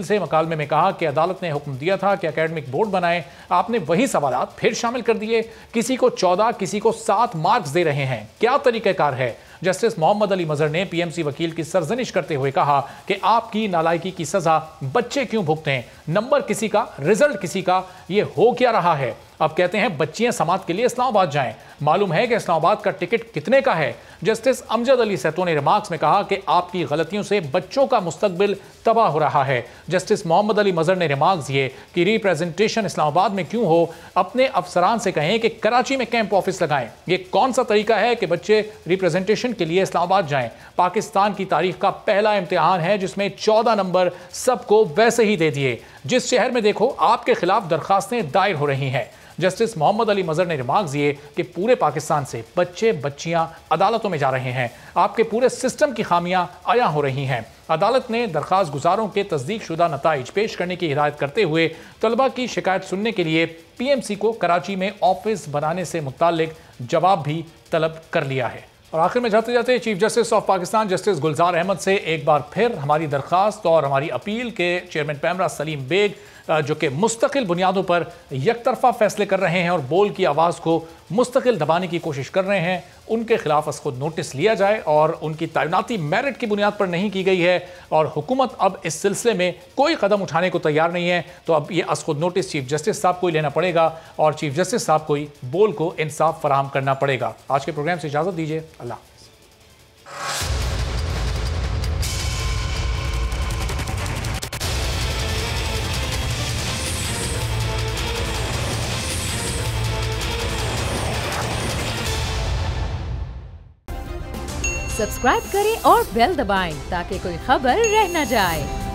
से मकालमे में कहा कि अदालत ने हुक्म दिया था कि एकेडमिक बोर्ड बनाए, आपने वही सवालात फिर शामिल कर दिए। किसी को 14, किसी को 7 मार्क्स दे रहे हैं, क्या तरीक़ाकार है? जस्टिस मोहम्मद अली मजहर ने पीएमसी वकील की सरजनिश करते हुए कहा कि आपकी नालायकी की सजा बच्चे क्यों भुगतें, नंबर किसी का, रिजल्ट किसी का, ये हो क्या रहा है? अब कहते हैं बच्चियां समात के लिए इस्लामाबाद जाएं। मालूम है कि इस्लामाबाद का टिकट कितने का है? जस्टिस अमजद अली सैतो ने रिमार्क्स में कहा कि आपकी गलतियों से बच्चों का मुस्तकबिल तबाह हो रहा है। जस्टिस मोहम्मद अली मजहर ने रिमार्क्स दिए कि रिप्रेजेंटेशन इस्लामाबाद में क्यों हो, अपने अफसरान से कहें कि कराची में कैंप ऑफिस लगाएं। ये कौन सा तरीका है कि बच्चे रिप्रेजेंटेशन के लिए इस्लामाबाद जाएं? पाकिस्तान की तारीख का पहला इम्तिहान है जिसमें 14 नंबर सबको वैसे ही दे दिए। जिस शहर में देखो आपके खिलाफ दरखास्तें दायर हो रही हैं। जस्टिस मोहम्मद अली मजहर ने रिमार्क्स दिए कि पूरे पाकिस्तान से बच्चे बच्चियां अदालतों में जा रहे हैं। आपके पूरे सिस्टम की खामियां आया हो रही हैं। अदालत ने दरखास्त गुजारों के तस्दीक शुदा नताइज पेश करने की हिदायत करते हुए तलबा की शिकायत सुनने के लिए PMC को कराची में ऑफिस बनाने से मुताल्लिक जवाब भी तलब कर लिया है। और आखिर में जाते जाते chief justice of Pakistan justice Gulzar Ahmed से एक बार फिर हमारी दरख्वास्त और हमारी अपील के चेयरमैन पैमरा सलीम बेग जो कि मुस्तकिल बुनियादों पर यकतरफा फैसले कर रहे हैं और बोल की आवाज़ को मुस्तकिल दबाने की कोशिश कर रहे हैं, उनके खिलाफ खुद नोटिस लिया जाए और उनकी तैनाती मेरिट की बुनियाद पर नहीं की गई है और हुकूमत अब इस सिलसिले में कोई कदम उठाने को तैयार नहीं है, तो अब ये खुद नोटिस चीफ जस्टिस साहब को ही लेना पड़ेगा और चीफ जस्टिस साहब को ही बोल को इंसाफ फराहम करना पड़ेगा। आज के प्रोग्राम से इजाज़त दीजिए। अल्लाह। सब्सक्राइब करें और बेल दबाएं ताकि कोई खबर रह न जाए।